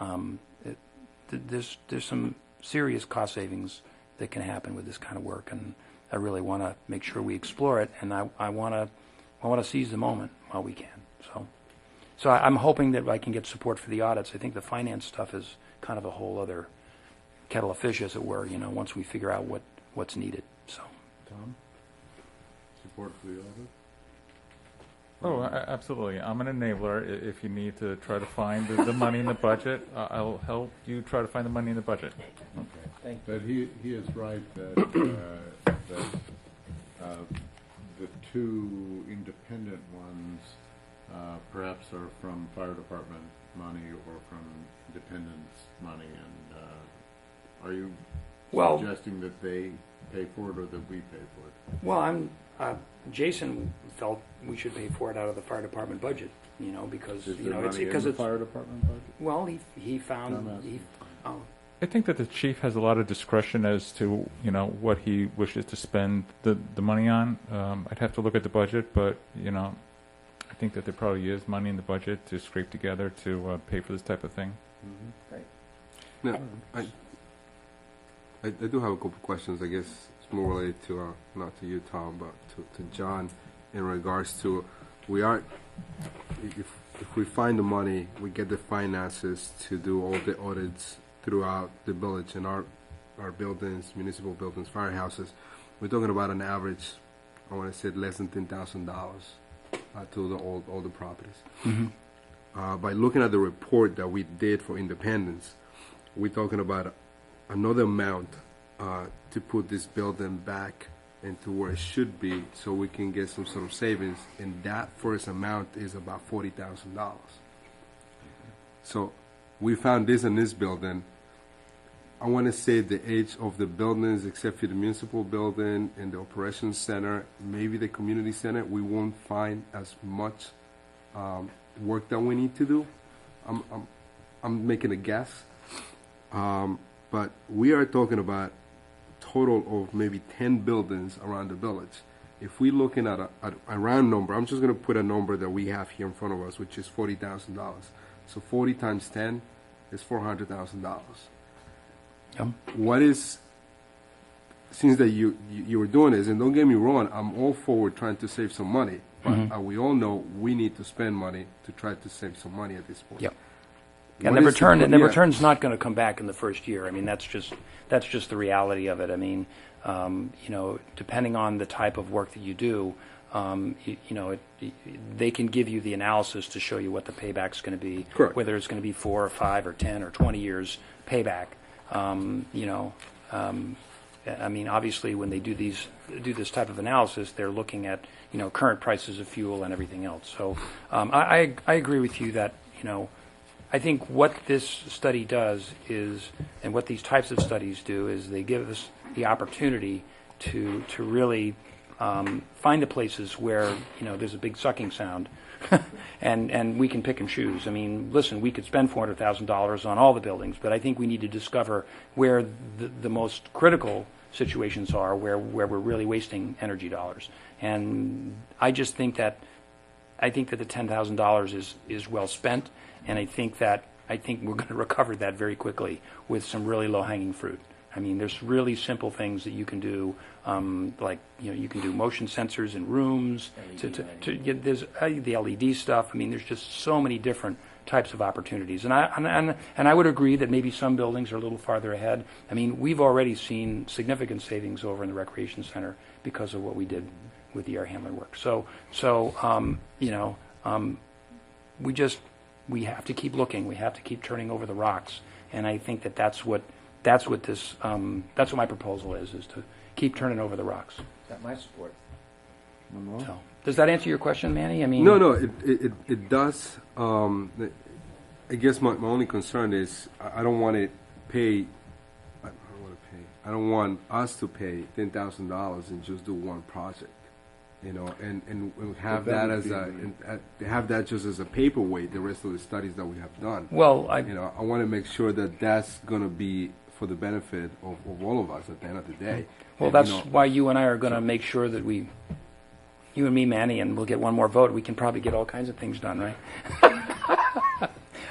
[SPEAKER 3] there's some serious cost savings that can happen with this kind of work, and I really want to make sure we explore it, and I want to seize the moment while we can. So I'm hoping that I can get support for the audits. I think the finance stuff is kind of a whole other kettle of fish, as it were. Once we figure out what's needed. So,
[SPEAKER 1] Tom? Support for the audit?
[SPEAKER 11] Oh, absolutely. I'm an enabler. If you need to try to find the money in the budget, I'll help you try to find the money in the budget.
[SPEAKER 1] Okay. Thank you. But he is right that the two independent ones perhaps are from fire department money or from Independence money. And are you suggesting that they pay for it or that we pay for it?
[SPEAKER 3] well, Jason felt we should pay for it out of the fire department budget. Because
[SPEAKER 1] Is there
[SPEAKER 3] it's
[SPEAKER 1] money
[SPEAKER 3] because
[SPEAKER 1] in the
[SPEAKER 3] it's
[SPEAKER 1] fire department budget?
[SPEAKER 3] well, he found
[SPEAKER 1] I'm asking.
[SPEAKER 11] I think that the chief has a lot of discretion as to what he wishes to spend the money on. I'd have to look at the budget, but I think that there probably is money in the budget to scrape together to pay for this type of thing.
[SPEAKER 7] Now, I do have a couple of questions. I guess it's more related to not to you, Tom, but to John, in regards to if we find the money, we get the finances to do all the audits throughout the village and our buildings, municipal buildings, firehouses. We're talking about an average, I want to say less than $10,000 to all the properties. By looking at the report that we did for Independence, we're talking about another amount to put this building back into where it should be so we can get some sort of savings, and that first amount is about $40,000. So we found this in this building. I want to say the age of the buildings, except for the municipal building and the operations center, maybe the community center, we won't find as much work that we need to do. I'm making a guess, but we are talking about total of maybe 10 buildings around the village. If we're looking at a round number, I'm just going to put a number that we have here in front of us, which is $40,000. So 40 times 10 is $400,000. What is, since that you were doing this, and don't get me wrong, I'm all forward trying to save some money, But we all know we need to spend money to try to save some money at this point.
[SPEAKER 3] Yep.
[SPEAKER 7] What
[SPEAKER 3] And the
[SPEAKER 7] is
[SPEAKER 3] return,
[SPEAKER 7] yeah.
[SPEAKER 3] return's not going to come back in the first year. I mean, that's just the reality of it. I mean, depending on the type of work that you do, they can give you the analysis to show you what the payback's going to be.
[SPEAKER 7] Correct.
[SPEAKER 3] Whether it's going to be 4 or 5 or 10 or 20 years payback. I mean, obviously, when they do this type of analysis, they're looking at current prices of fuel and everything else. So I agree with you that I think what this study does is, and what these types of studies do, is they give us the opportunity to really find the places where there's a big sucking sound, and we can pick and choose. I mean, listen, we could spend $400,000 on all the buildings, but I think we need to discover where the most critical situations are, where we're really wasting energy dollars. And I just think that the $10,000 is well spent, and I think we're going to recover that very quickly with some really low-hanging fruit. I mean, there's really simple things that you can do, like you can do motion sensors in rooms. There's the LED stuff. I mean, there's just so many different types of opportunities, and I would agree that maybe some buildings are a little farther ahead. I mean, we've already seen significant savings over in the recreation center because of what we did with the air handler work. We have to keep looking. We have to keep turning over the rocks, and I think that's what my proposal is to keep turning over the rocks.
[SPEAKER 8] Got my support.
[SPEAKER 3] So, does that answer your question, Manny? I mean,
[SPEAKER 7] No, it does. I guess my only concern is I don't want to pay. I don't want us to pay $10,000 and just do one project, and have that as have that just as a paperweight. The rest of the studies that we have done.
[SPEAKER 3] Well,
[SPEAKER 7] I want to make sure that that's going to be for the benefit of all of us at the end of the day.
[SPEAKER 3] Well, that's why you and I are going to make sure that you and me, Manny, and we'll get one more vote. We can probably get all kinds of things done, right?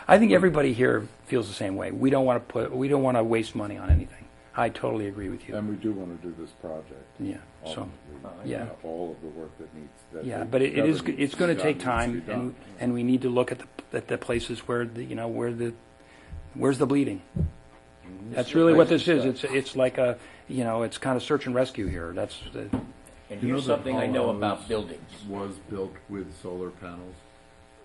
[SPEAKER 3] I think everybody here feels the same way. We don't want to waste money on anything. I totally agree with you.
[SPEAKER 1] And we do want to do this project.
[SPEAKER 3] Yeah. So, yeah.
[SPEAKER 1] All of the work that needs.
[SPEAKER 3] Yeah, but it's going to take time, and we need to look at the places where where's the bleeding. That's really what this is. It's like it's kind of search and rescue here.
[SPEAKER 8] And here's something I know about buildings.
[SPEAKER 1] Was built with solar panels.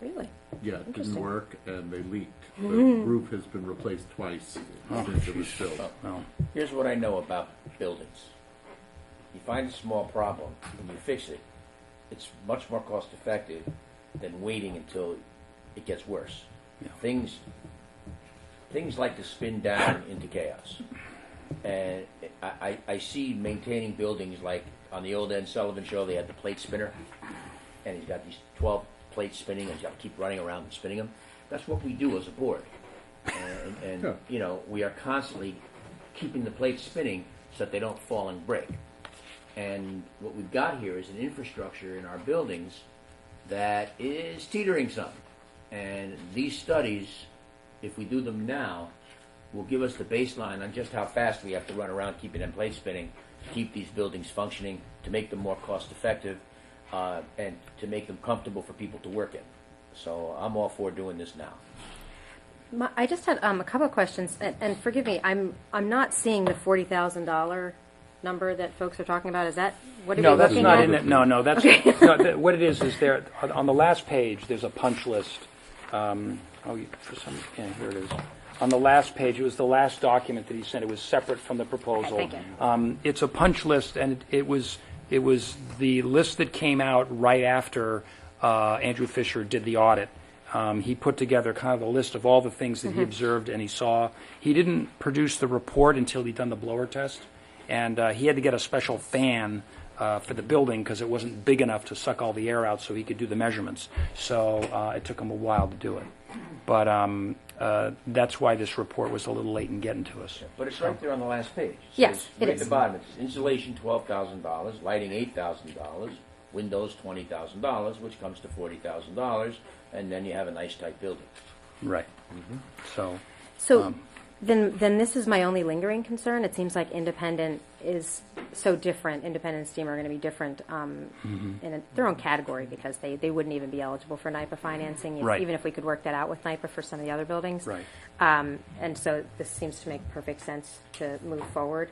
[SPEAKER 4] Really?
[SPEAKER 1] Yeah, it didn't work, and they leaked. The roof has been replaced twice since it was built.
[SPEAKER 8] Here's what I know about buildings. You find a small problem and you fix it. It's much more cost effective than waiting until it gets worse.
[SPEAKER 3] Yeah.
[SPEAKER 8] Things like to spin down into chaos. And I see maintaining buildings like on the old Ed Sullivan show, they had the plate spinner, and he's got these 12 plates spinning, and he's got to keep running around and spinning them. That's what we do as a board. And we are constantly keeping the plates spinning so that they don't fall and break. And what we've got here is an infrastructure in our buildings that is teetering some. And these studies, if we do them now, will give us the baseline on just how fast we have to run around keeping them plates spinning to keep these buildings functioning, to make them more cost effective, and to make them comfortable for people to work in. So I'm all for doing this now.
[SPEAKER 4] I just had a couple of questions, and forgive me, I'm not seeing the $40,000 number that folks are talking about. Is that what are we
[SPEAKER 3] that's
[SPEAKER 4] looking
[SPEAKER 3] not
[SPEAKER 4] at?
[SPEAKER 3] in it. No, that's what it is there on the last page. There's a punch list. Here it is. On the last page, it was the last document that he sent. It was separate from the proposal.
[SPEAKER 4] Okay, thank you.
[SPEAKER 3] It's a punch list, and it was the list that came out right after Andrew Fisher did the audit. He put together kind of a list of all the things that he observed and he saw. He didn't produce the report until he'd done the blower test, and he had to get a special fan for the building because it wasn't big enough to suck all the air out so he could do the measurements. So it took him a while to do it. But that's why this report was a little late in getting to us.
[SPEAKER 8] But it's right there on the last page.
[SPEAKER 4] Yes, it
[SPEAKER 8] right
[SPEAKER 4] is.
[SPEAKER 8] At the bottom, it's insulation $12,000, lighting $8,000, windows $20,000, which comes to $40,000, and then you have a nice tight building.
[SPEAKER 3] Right.
[SPEAKER 4] So then this is my only lingering concern. It seems like Independent is so different. Independent and STEAM are going to be different in their own category because they wouldn't even be eligible for NIPA financing,
[SPEAKER 3] Right.
[SPEAKER 4] even if we could work that out with NIPA for some of the other buildings.
[SPEAKER 3] Right.
[SPEAKER 4] And so this seems to make perfect sense to move forward.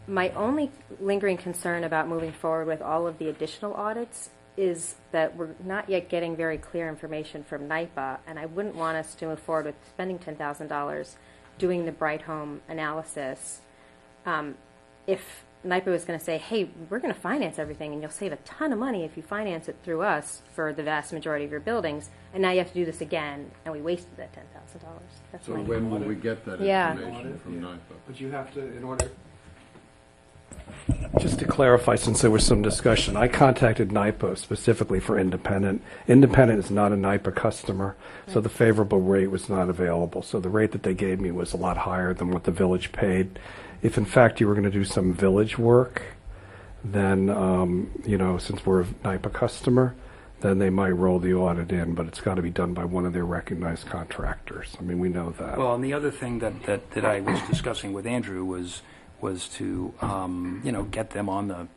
[SPEAKER 4] My only lingering concern about moving forward with all of the additional audits is that we're not yet getting very clear information from NIPA, and I wouldn't want us to move forward with spending $10,000 doing the Bright Home analysis if NIPA was going to say, hey, we're going to finance everything, and you'll save a ton of money if you finance it through us for the vast majority of your buildings, and now you have to do this again, and we wasted that $10,000. That's
[SPEAKER 1] So
[SPEAKER 4] my
[SPEAKER 1] when will we get that
[SPEAKER 4] Yeah.
[SPEAKER 1] information from NIPA?
[SPEAKER 5] But you have to, in order. Just to clarify, since there was some discussion, I contacted NIPA specifically for Independent. Independent is not a NIPA customer, so the favorable rate was not available. So the rate that they gave me was a lot higher than what the village paid. If in fact you were going to do some village work, then, since we're a NIPA customer, then they might roll the audit in, but it's got to be done by one of their recognized contractors. I mean, we know that.
[SPEAKER 3] Well, and the other thing that I was discussing with Andrew was to, get them on the,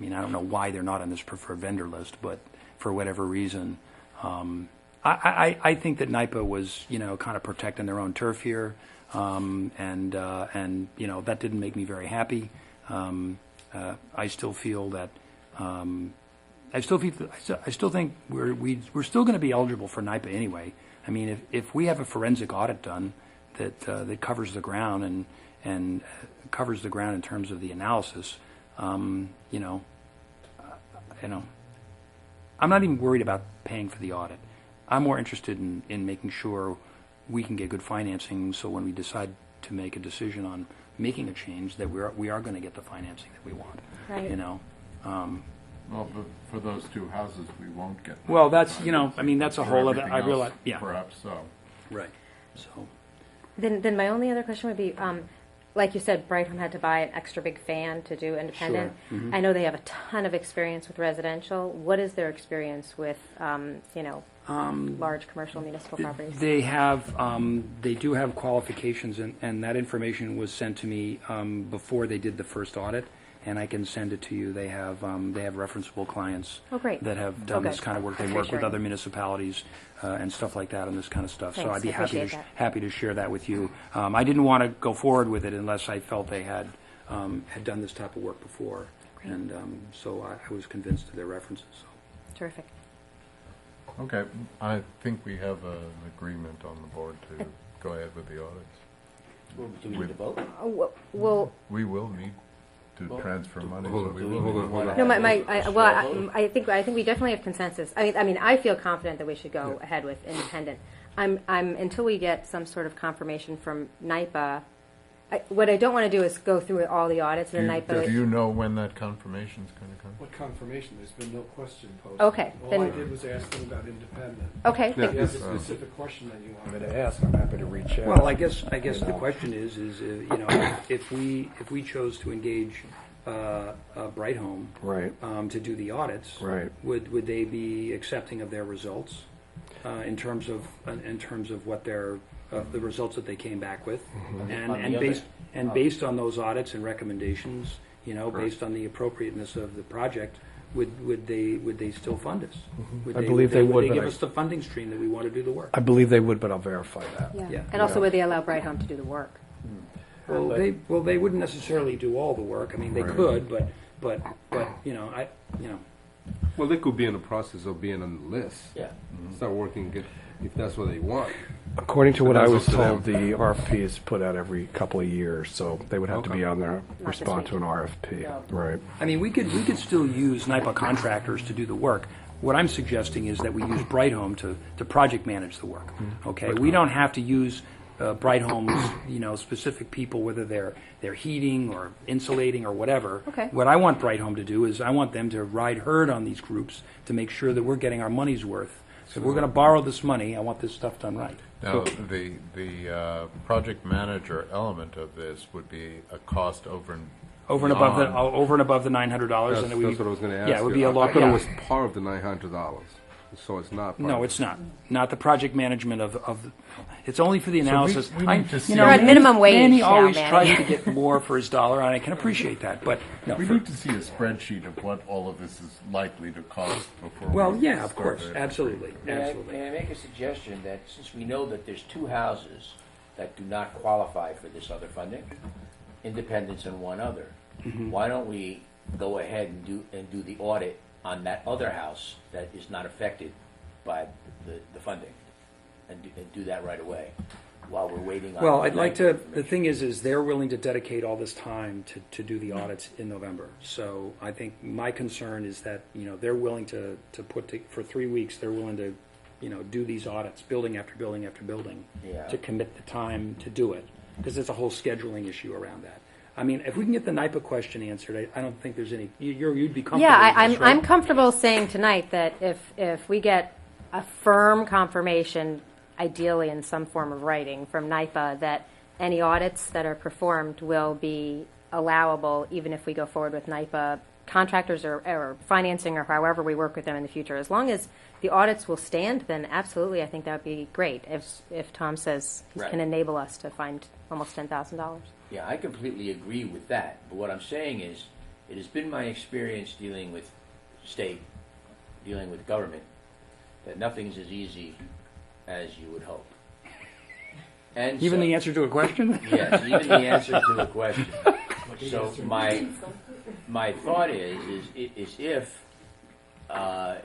[SPEAKER 3] I don't know why they're not on this preferred vendor list, but for whatever reason, I think that NIPA was, kind of protecting their own turf here, and that didn't make me very happy. I still feel that, I still think we're still going to be eligible for NIPA anyway. I mean, if we have a forensic audit done that covers the ground and covers the ground in terms of the analysis, I'm not even worried about paying for the audit. I'm more interested in making sure we can get good financing, so when we decide to make a decision on making a change, that we are going to get the financing that we want.
[SPEAKER 4] Right.
[SPEAKER 1] Well, but for those two houses, we won't get.
[SPEAKER 3] Well, that's that's a
[SPEAKER 1] For
[SPEAKER 3] whole other.
[SPEAKER 1] everything
[SPEAKER 3] I
[SPEAKER 1] else,
[SPEAKER 3] realize. Yeah.
[SPEAKER 1] Perhaps so.
[SPEAKER 3] Right. So.
[SPEAKER 4] Then my only other question would be, like you said, Bright Home had to buy an extra big fan to do independent.
[SPEAKER 3] Sure. Mhm.
[SPEAKER 4] I know they have a ton of experience with residential. What is their experience with, large commercial municipal properties?
[SPEAKER 3] They do have qualifications, and that information was sent to me before they did the first audit, and I can send it to you. They have referenceable clients
[SPEAKER 4] Oh, great.
[SPEAKER 3] that have done
[SPEAKER 4] Okay.
[SPEAKER 3] this kind of work. They
[SPEAKER 4] That's
[SPEAKER 3] work with
[SPEAKER 4] reassuring.
[SPEAKER 3] other municipalities and stuff like that, and this kind of stuff. So
[SPEAKER 4] Thanks.
[SPEAKER 3] I'd be
[SPEAKER 4] I appreciate that.
[SPEAKER 3] happy to share that with you. I didn't want to go forward with it unless I felt they had done this type of work before,
[SPEAKER 4] Great.
[SPEAKER 3] and so I was convinced of their references. So.
[SPEAKER 4] Terrific.
[SPEAKER 1] Okay, I think we have an agreement on the board to go ahead with the audits.
[SPEAKER 8] Do we need to vote?
[SPEAKER 4] Well,
[SPEAKER 1] We will need to transfer money.
[SPEAKER 7] Hold
[SPEAKER 1] so
[SPEAKER 7] on,
[SPEAKER 1] we will
[SPEAKER 7] hold
[SPEAKER 1] need
[SPEAKER 7] on,
[SPEAKER 1] to-
[SPEAKER 7] hold on.
[SPEAKER 4] no, I think we definitely have consensus. I mean, I feel confident that we should go ahead with independent. I'm until we get some sort of confirmation from NIPA. What I don't want to do is go through all the audits and NIPA.
[SPEAKER 1] Do you know when that confirmation's going to come?
[SPEAKER 5] What confirmation? There's been no question posed.
[SPEAKER 4] Okay,
[SPEAKER 5] All
[SPEAKER 4] then-
[SPEAKER 5] I did was ask them about independent.
[SPEAKER 4] Okay.
[SPEAKER 7] Yeah.
[SPEAKER 5] If you have a specific question that you want me to ask, I'm happy to reach out.
[SPEAKER 3] Well, I guess the question is if we chose to engage Bright Home
[SPEAKER 5] Right,
[SPEAKER 3] to do the audits,
[SPEAKER 5] right.
[SPEAKER 3] would they be accepting of their results in terms of what their the results that they came back with, and based on those audits and recommendations, based on the appropriateness of the project, would they still fund us?
[SPEAKER 5] I believe they would,
[SPEAKER 3] Would they
[SPEAKER 5] but
[SPEAKER 3] give
[SPEAKER 5] I-
[SPEAKER 3] us the funding stream that we want to do the work?
[SPEAKER 5] I believe they would, but I'll verify that.
[SPEAKER 3] Yeah.
[SPEAKER 4] And also, would they allow Bright Home to do the work?
[SPEAKER 3] Well, they wouldn't necessarily do all the work. I mean, they could, but
[SPEAKER 7] Well, they could be in the process of being on the list.
[SPEAKER 8] Yeah.
[SPEAKER 7] Start working if that's what they want.
[SPEAKER 5] According to
[SPEAKER 7] So
[SPEAKER 5] what I
[SPEAKER 7] that's
[SPEAKER 5] was
[SPEAKER 7] up to
[SPEAKER 5] told,
[SPEAKER 7] them.
[SPEAKER 5] the RFP is put out every couple of years, so they would have to
[SPEAKER 7] Okay.
[SPEAKER 5] be on there,
[SPEAKER 4] Not this
[SPEAKER 5] respond to
[SPEAKER 4] week.
[SPEAKER 5] an RFP. Right.
[SPEAKER 3] I mean, we could still use NIPA contractors to do the work. What I'm suggesting is that we use Bright Home to project manage the work. Okay, we don't have to use Bright Home's specific people, whether they're heating or insulating or whatever.
[SPEAKER 4] Okay.
[SPEAKER 3] What I want Bright Home to do is I want them to ride herd on these groups to make sure that we're getting our money's worth. So if we're going to borrow this money, I want this stuff done right.
[SPEAKER 1] Now, the project manager element of this would be a cost over and
[SPEAKER 3] Over and above the $900,
[SPEAKER 7] That's
[SPEAKER 3] and it would
[SPEAKER 7] what I was going to ask
[SPEAKER 3] yeah, it would
[SPEAKER 7] you.
[SPEAKER 3] be a lot.
[SPEAKER 7] I thought
[SPEAKER 3] yeah.
[SPEAKER 7] it was part of the $900. So it's not. part
[SPEAKER 3] No,
[SPEAKER 7] of
[SPEAKER 3] it's not. Not the project management of it's only for the analysis.
[SPEAKER 1] we need to see-
[SPEAKER 4] You're at minimum wage
[SPEAKER 3] Manny
[SPEAKER 4] now,
[SPEAKER 3] always
[SPEAKER 4] Manny.
[SPEAKER 3] tries to get more for his dollar, and I can appreciate that, but no.
[SPEAKER 1] We need to see a spreadsheet of what all of this is likely to cost before.
[SPEAKER 3] Well,
[SPEAKER 1] we
[SPEAKER 3] yeah, of
[SPEAKER 1] start
[SPEAKER 3] course,
[SPEAKER 1] to-
[SPEAKER 3] absolutely,
[SPEAKER 8] May
[SPEAKER 3] absolutely.
[SPEAKER 8] I make a suggestion that since we know that there's two houses that do not qualify for this other funding, Independence and one other, why don't we go ahead and do the audit on that other house that is not affected by the funding, and do that right away while we're waiting on.
[SPEAKER 3] Well, I'd like to,
[SPEAKER 8] information.
[SPEAKER 3] the thing is they're willing to dedicate all this time to do the audits in November. So I think my concern is that, they're willing to for 3 weeks, they're willing to, do these audits, building after building after building,
[SPEAKER 8] Yeah.
[SPEAKER 3] to commit the time to do it. Because there's a whole scheduling issue around that. I mean, if we can get the NIPA question answered, I don't think there's any, you'd be comfortable
[SPEAKER 4] Yeah,
[SPEAKER 3] with this, right?
[SPEAKER 4] I'm comfortable saying tonight that if we get a firm confirmation, ideally in some form of writing from NIPA, that any audits that are performed will be allowable, even if we go forward with NIPA contractors or financing or however we work with them in the future. As long as the audits will stand, then absolutely, I think that would be great. If Tom says he
[SPEAKER 8] Right.
[SPEAKER 4] can enable us to find almost $10,000.
[SPEAKER 8] Yeah, I completely agree with that. But what I'm saying is, it has been my experience dealing with state, dealing with government, that nothing's as easy as you would hope. And
[SPEAKER 3] Even
[SPEAKER 8] so-
[SPEAKER 3] the answer to a question?
[SPEAKER 8] Yes, even the answer to a question. So my thought is if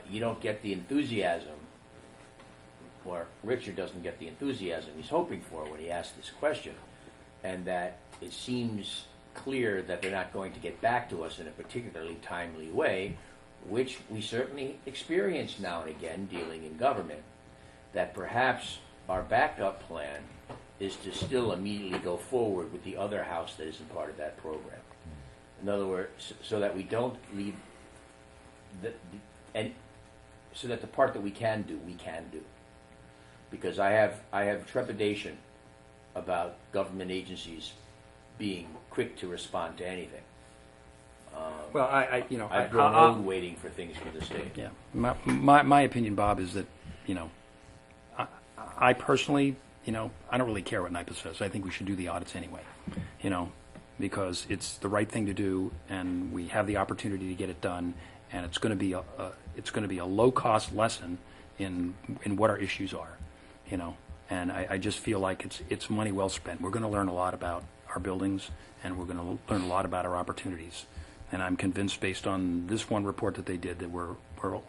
[SPEAKER 8] you don't get the enthusiasm, or Richard doesn't get the enthusiasm he's hoping for when he asked this question, and that it seems clear that they're not going to get back to us in a particularly timely way, which we certainly experience now and again dealing in government, that perhaps our backup plan is to still immediately go forward with the other house that isn't part of that program. In other words, so that we don't leave and so that the part that we can do, because I have trepidation about government agencies being quick to respond to anything.
[SPEAKER 3] Well,
[SPEAKER 8] I've grown old waiting for things from the state.
[SPEAKER 3] Yeah, my opinion, Bob, is that, I personally, I don't really care what NIPA says. I think we should do the audits anyway, because it's the right thing to do, and we have the opportunity to get it done, and it's going to be a low-cost lesson in what our issues are, and I just feel like it's money well spent. We're going to learn a lot about our buildings, and we're going to learn a lot about our opportunities. And I'm convinced, based on this one report that they did, that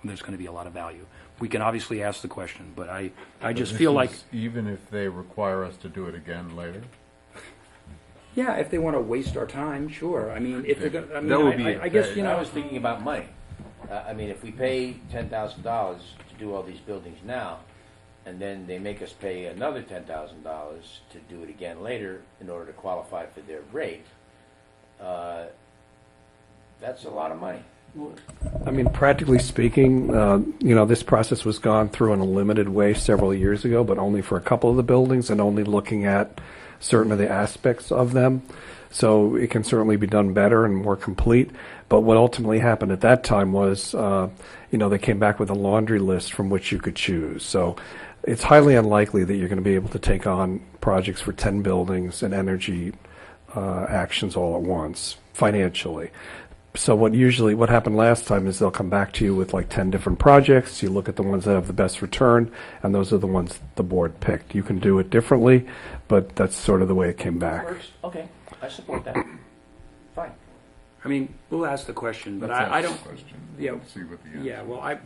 [SPEAKER 3] there's going to be a lot of value. We can obviously ask the question, but I just
[SPEAKER 1] This
[SPEAKER 3] feel
[SPEAKER 1] is
[SPEAKER 3] like,
[SPEAKER 1] even if they require us to do it again later?
[SPEAKER 3] yeah, if they want to waste our time, sure. I mean, if they're going,
[SPEAKER 7] That would be
[SPEAKER 3] I guess,
[SPEAKER 8] I was thinking about money. If we pay $10,000 to do all these buildings now, and then they make us pay another $10,000 to do it again later in order to qualify for their rate, that's a lot of money.
[SPEAKER 5] I mean, practically speaking, this process was gone through in a limited way several years ago, but only for a couple of the buildings and only looking at certain of the aspects of them. So it can certainly be done better and more complete. But what ultimately happened at that time was, they came back with a laundry list from which you could choose. So it's highly unlikely that you're going to be able to take on projects for 10 buildings and energy actions all at once financially. So what happened last time is they'll come back to you with like 10 different projects. You look at the ones that have the best return, and those are the ones the board picked. You can do it differently, but that's sort of the way it came back.
[SPEAKER 8] Works? Okay, I support that. Fine.
[SPEAKER 3] I mean, we'll ask the question, but
[SPEAKER 1] Let's
[SPEAKER 3] I
[SPEAKER 1] ask
[SPEAKER 3] don't.
[SPEAKER 1] the question.
[SPEAKER 3] Yeah,
[SPEAKER 1] See what the answer
[SPEAKER 3] yeah.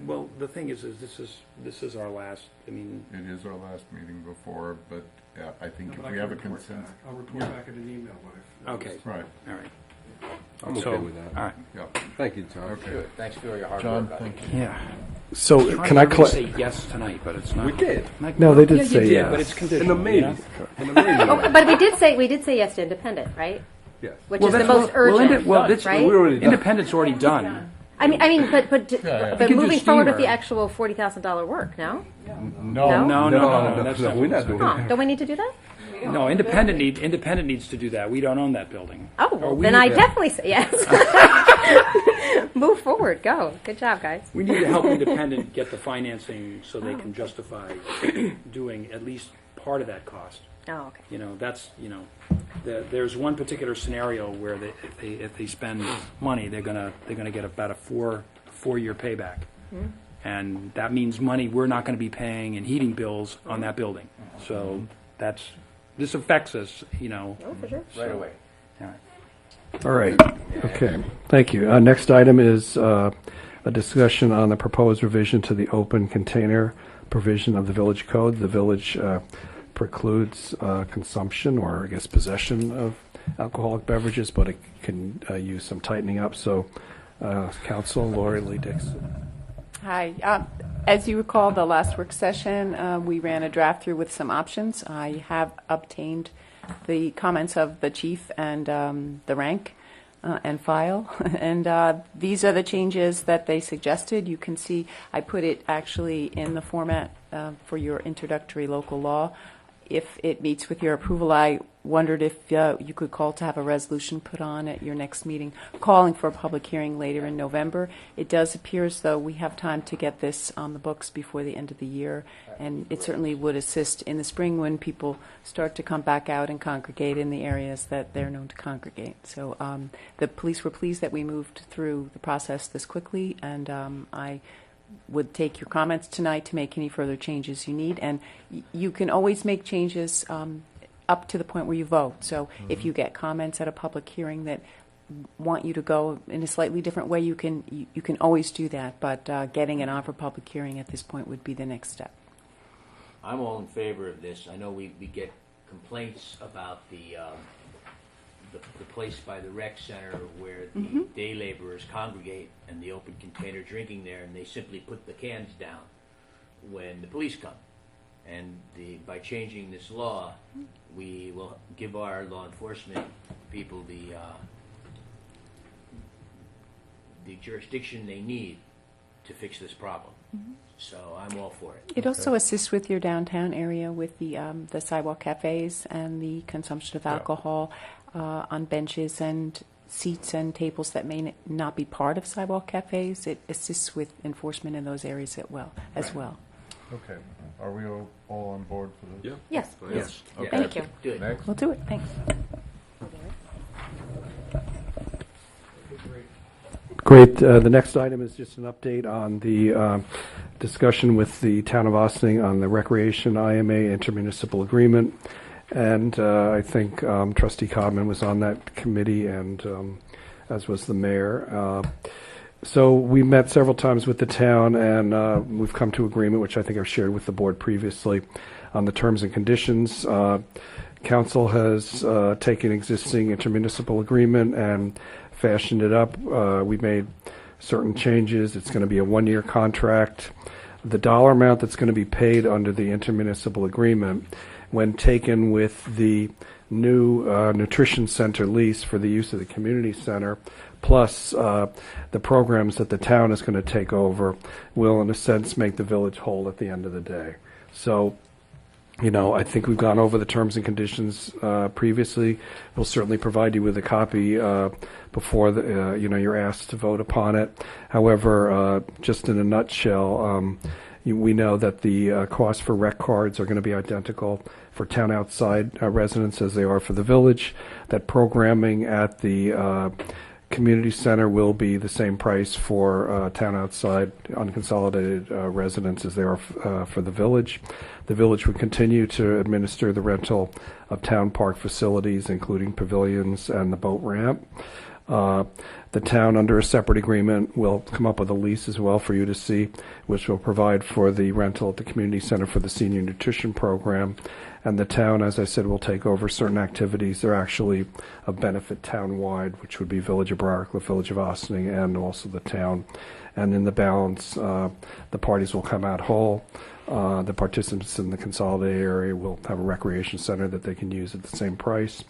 [SPEAKER 3] Well, the thing is this is our last. I mean,
[SPEAKER 1] It is our last meeting before, but I think if we have a consensus.
[SPEAKER 5] I'll report back in an email.
[SPEAKER 3] okay,
[SPEAKER 1] Right,
[SPEAKER 3] all right.
[SPEAKER 7] I'm okay with that.
[SPEAKER 3] All right.
[SPEAKER 1] yeah.
[SPEAKER 7] Thank you, Tom.
[SPEAKER 1] Okay.
[SPEAKER 8] Good. Thanks for your hard
[SPEAKER 1] John,
[SPEAKER 8] work on it.
[SPEAKER 1] thank you.
[SPEAKER 3] Yeah.
[SPEAKER 5] So
[SPEAKER 3] Trying
[SPEAKER 5] can
[SPEAKER 3] to
[SPEAKER 5] I
[SPEAKER 3] really say yes tonight, but it's not.
[SPEAKER 7] We did.
[SPEAKER 5] No, they did
[SPEAKER 3] Yeah,
[SPEAKER 5] say
[SPEAKER 3] you did,
[SPEAKER 5] yes.
[SPEAKER 3] but it's
[SPEAKER 7] In
[SPEAKER 3] conditional.
[SPEAKER 7] the meeting. In the meeting.
[SPEAKER 4] Oh, but we did say yes to independent, right?
[SPEAKER 7] Yes.
[SPEAKER 4] Which is the most
[SPEAKER 3] Well,
[SPEAKER 4] urgent,
[SPEAKER 3] that's
[SPEAKER 4] right?
[SPEAKER 7] we already done.
[SPEAKER 3] Independent's already done.
[SPEAKER 4] I mean, but
[SPEAKER 1] yeah.
[SPEAKER 3] You can do
[SPEAKER 4] moving forward with
[SPEAKER 3] steamer.
[SPEAKER 4] the actual $40,000 work, no?
[SPEAKER 1] No,
[SPEAKER 3] No, that's not
[SPEAKER 7] we're not doing
[SPEAKER 4] Huh,
[SPEAKER 7] that.
[SPEAKER 4] don't we need to do that?
[SPEAKER 3] No, independent needs to do that. We don't own that building. Or
[SPEAKER 4] Oh,
[SPEAKER 3] we-
[SPEAKER 4] then I
[SPEAKER 3] yeah.
[SPEAKER 4] definitely say yes. Move forward, go. Good job, guys.
[SPEAKER 3] We need to help Independent get the financing so they can justify doing at least part of that cost.
[SPEAKER 4] Oh, okay.
[SPEAKER 3] You know, that's, you know, there's one particular scenario where if they spend money, they're gonna get about a four-year payback. And that means money we're not gonna be paying in heating bills on that building. So this affects us, you know.
[SPEAKER 4] Oh, for sure.
[SPEAKER 8] Right away.
[SPEAKER 3] All right.
[SPEAKER 5] All right, okay, thank you. Next item is a discussion on the proposed revision to the open container provision of the village code. The village precludes consumption or, I guess, possession of alcoholic beverages, but it can use some tightening up. So, Council, Lori Lee Dixon.
[SPEAKER 10] Hi. As you recall, the last work session, we ran a draft through with some options. I have obtained the comments of the chief and the rank and file. And these are the changes that they suggested. You can see I put it actually in the format for your introductory local law. If it meets with your approval, I wondered if you could call to have a resolution put on at your next meeting, calling for a public hearing later in November. It does appear as though we have time to get this on the books before the end of the year, and it certainly would assist in the spring when people start to come back out and congregate in the areas that they're known to congregate. So the police were pleased that we moved through the process this quickly, and I would take your comments tonight to make any further changes you need. And you can always make changes up to the point where you vote. So if you get comments at a public hearing that want you to go in a slightly different way, you can always do that. But getting it on for public hearing at this point would be the next step.
[SPEAKER 8] I'm all in favor of this. I know we get complaints about the place by the rec center where the day laborers congregate and the open container drinking there, and they simply put the cans down when the police come. And by changing this law, we will give our law enforcement people the jurisdiction they need to fix this problem. So I'm all for it.
[SPEAKER 10] It also assists with your downtown area with the sidewalk cafes and the consumption of alcohol on benches and seats and tables that may not be part of sidewalk cafes. It assists with enforcement in those areas as well.
[SPEAKER 1] Okay, are we all on board for this?
[SPEAKER 7] Yeah.
[SPEAKER 4] Yes.
[SPEAKER 8] Yes.
[SPEAKER 1] Okay.
[SPEAKER 4] Thank you.
[SPEAKER 8] Do it.
[SPEAKER 1] Next.
[SPEAKER 10] We'll do it. Thanks.
[SPEAKER 5] Great. The next item is just an update on the discussion with the town of Ossining on the recreation IMA intermunicipal agreement. And I think Trustee Codman was on that committee, and as was the mayor. So we met several times with the town, and we've come to agreement, which I think I've shared with the board previously, on the terms and conditions. Council has taken existing intermunicipal agreement and fashioned it up. We made certain changes. It's going to be a one-year contract. The dollar amount that's going to be paid under the intermunicipal agreement, when taken with the new nutrition center lease for the use of the community center, plus the programs that the town is going to take over, will in a sense make the village whole at the end of the day. So, you know, I think we've gone over the terms and conditions previously. We'll certainly provide you with a copy before you're asked to vote upon it. However, just in a nutshell, we know that the costs for rec cards are going to be identical for town outside residents as they are for the village. That programming at the community center will be the same price for town outside unconsolidated residents as they are for the village. The village would continue to administer the rental of town park facilities, including pavilions and the boat ramp. The town, under a separate agreement, will come up with a lease as well for you to see, which will provide for the rental at the community center for the senior nutrition program. And the town, as I said, will take over certain activities. They're actually a benefit town-wide, which would be Village of Briarcliff, Village of Ossining, and also the town. And in the balance, the parties will come out whole. The participants in the consolidated area will have a recreation center that they can use at the same price.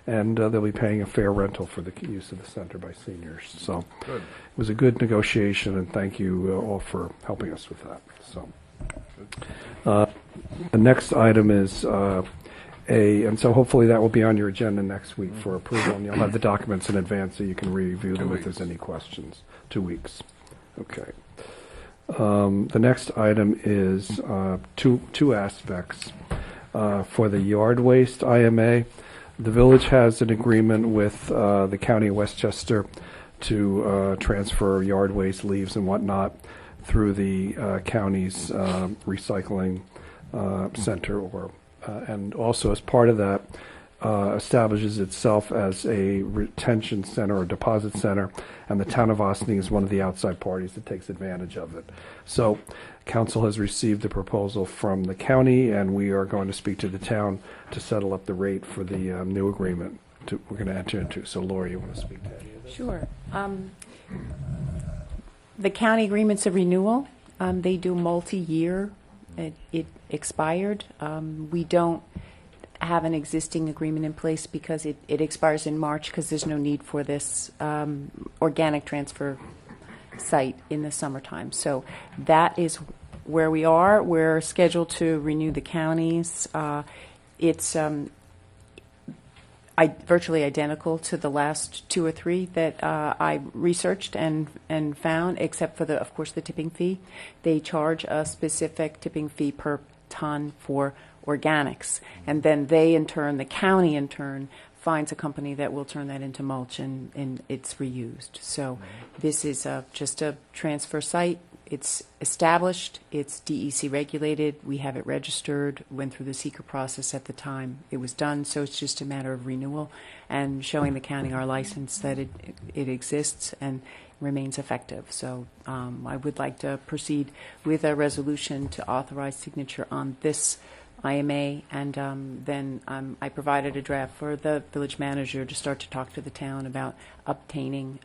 [SPEAKER 5] And they'll be paying a fair rental for the use of the center by seniors. So
[SPEAKER 1] Good.
[SPEAKER 5] it was a good negotiation, and thank you all for helping us with that. So the next item is and so hopefully that will be on your agenda next week for approval, and you'll have the documents in advance so you can review them if there's any questions. 2 weeks. Okay. The next item is two aspects. For the yard waste IMA, the village has an agreement with the County of Westchester to transfer yard waste, leaves, and whatnot through the county's recycling center, and also as part of that, establishes itself as a retention center or deposit center, and the town of Ossining is one of the outside parties that takes advantage of it. So council has received a proposal from the county, and we are going to speak to the town to settle up the rate for the new agreement we're going to enter into. So Laura, you want to speak to any of this?
[SPEAKER 10] Sure. The county agreement's a renewal. They do multi-year. It expired. We don't have an existing agreement in place because it expires in March because there's no need for this organic transfer site in the summertime. So that is where we are. We're scheduled to renew the counties. It's virtually identical to the last 2 or 3 that I researched and found, except for, of course, the tipping fee. They charge a specific tipping fee per ton for organics, and then the county in turn, finds a company that will turn that into mulch, and it's reused. So this is just a transfer site. It's established, it's DEC regulated, we have it registered, went through the seeker process at the time it was done, so it's just a matter of renewal and showing the county our license that it exists and remains effective. So I would like to proceed with a resolution to authorize signature on this IMA, and then I provided a draft for the village manager to start to talk to the town about obtaining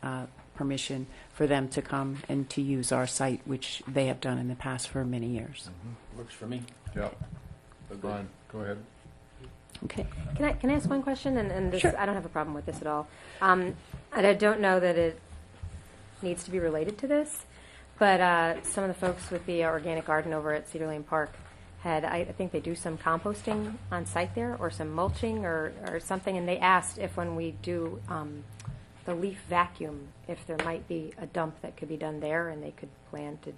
[SPEAKER 10] permission for them to come and to use our site, which they have done in the past for many years.
[SPEAKER 8] Works for me.
[SPEAKER 1] Yeah. Fine, go ahead.
[SPEAKER 4] Okay. Can I ask one question? And this,
[SPEAKER 10] Sure.
[SPEAKER 4] I don't have a problem with this at all. And I don't know that it needs to be related to this, but some of the folks with the organic garden over at Cedar Lane Park I think they do some composting on site there, or some mulching or something, and they asked if when we do the leaf vacuum, if there might be a dump that could be done there, and they could plan to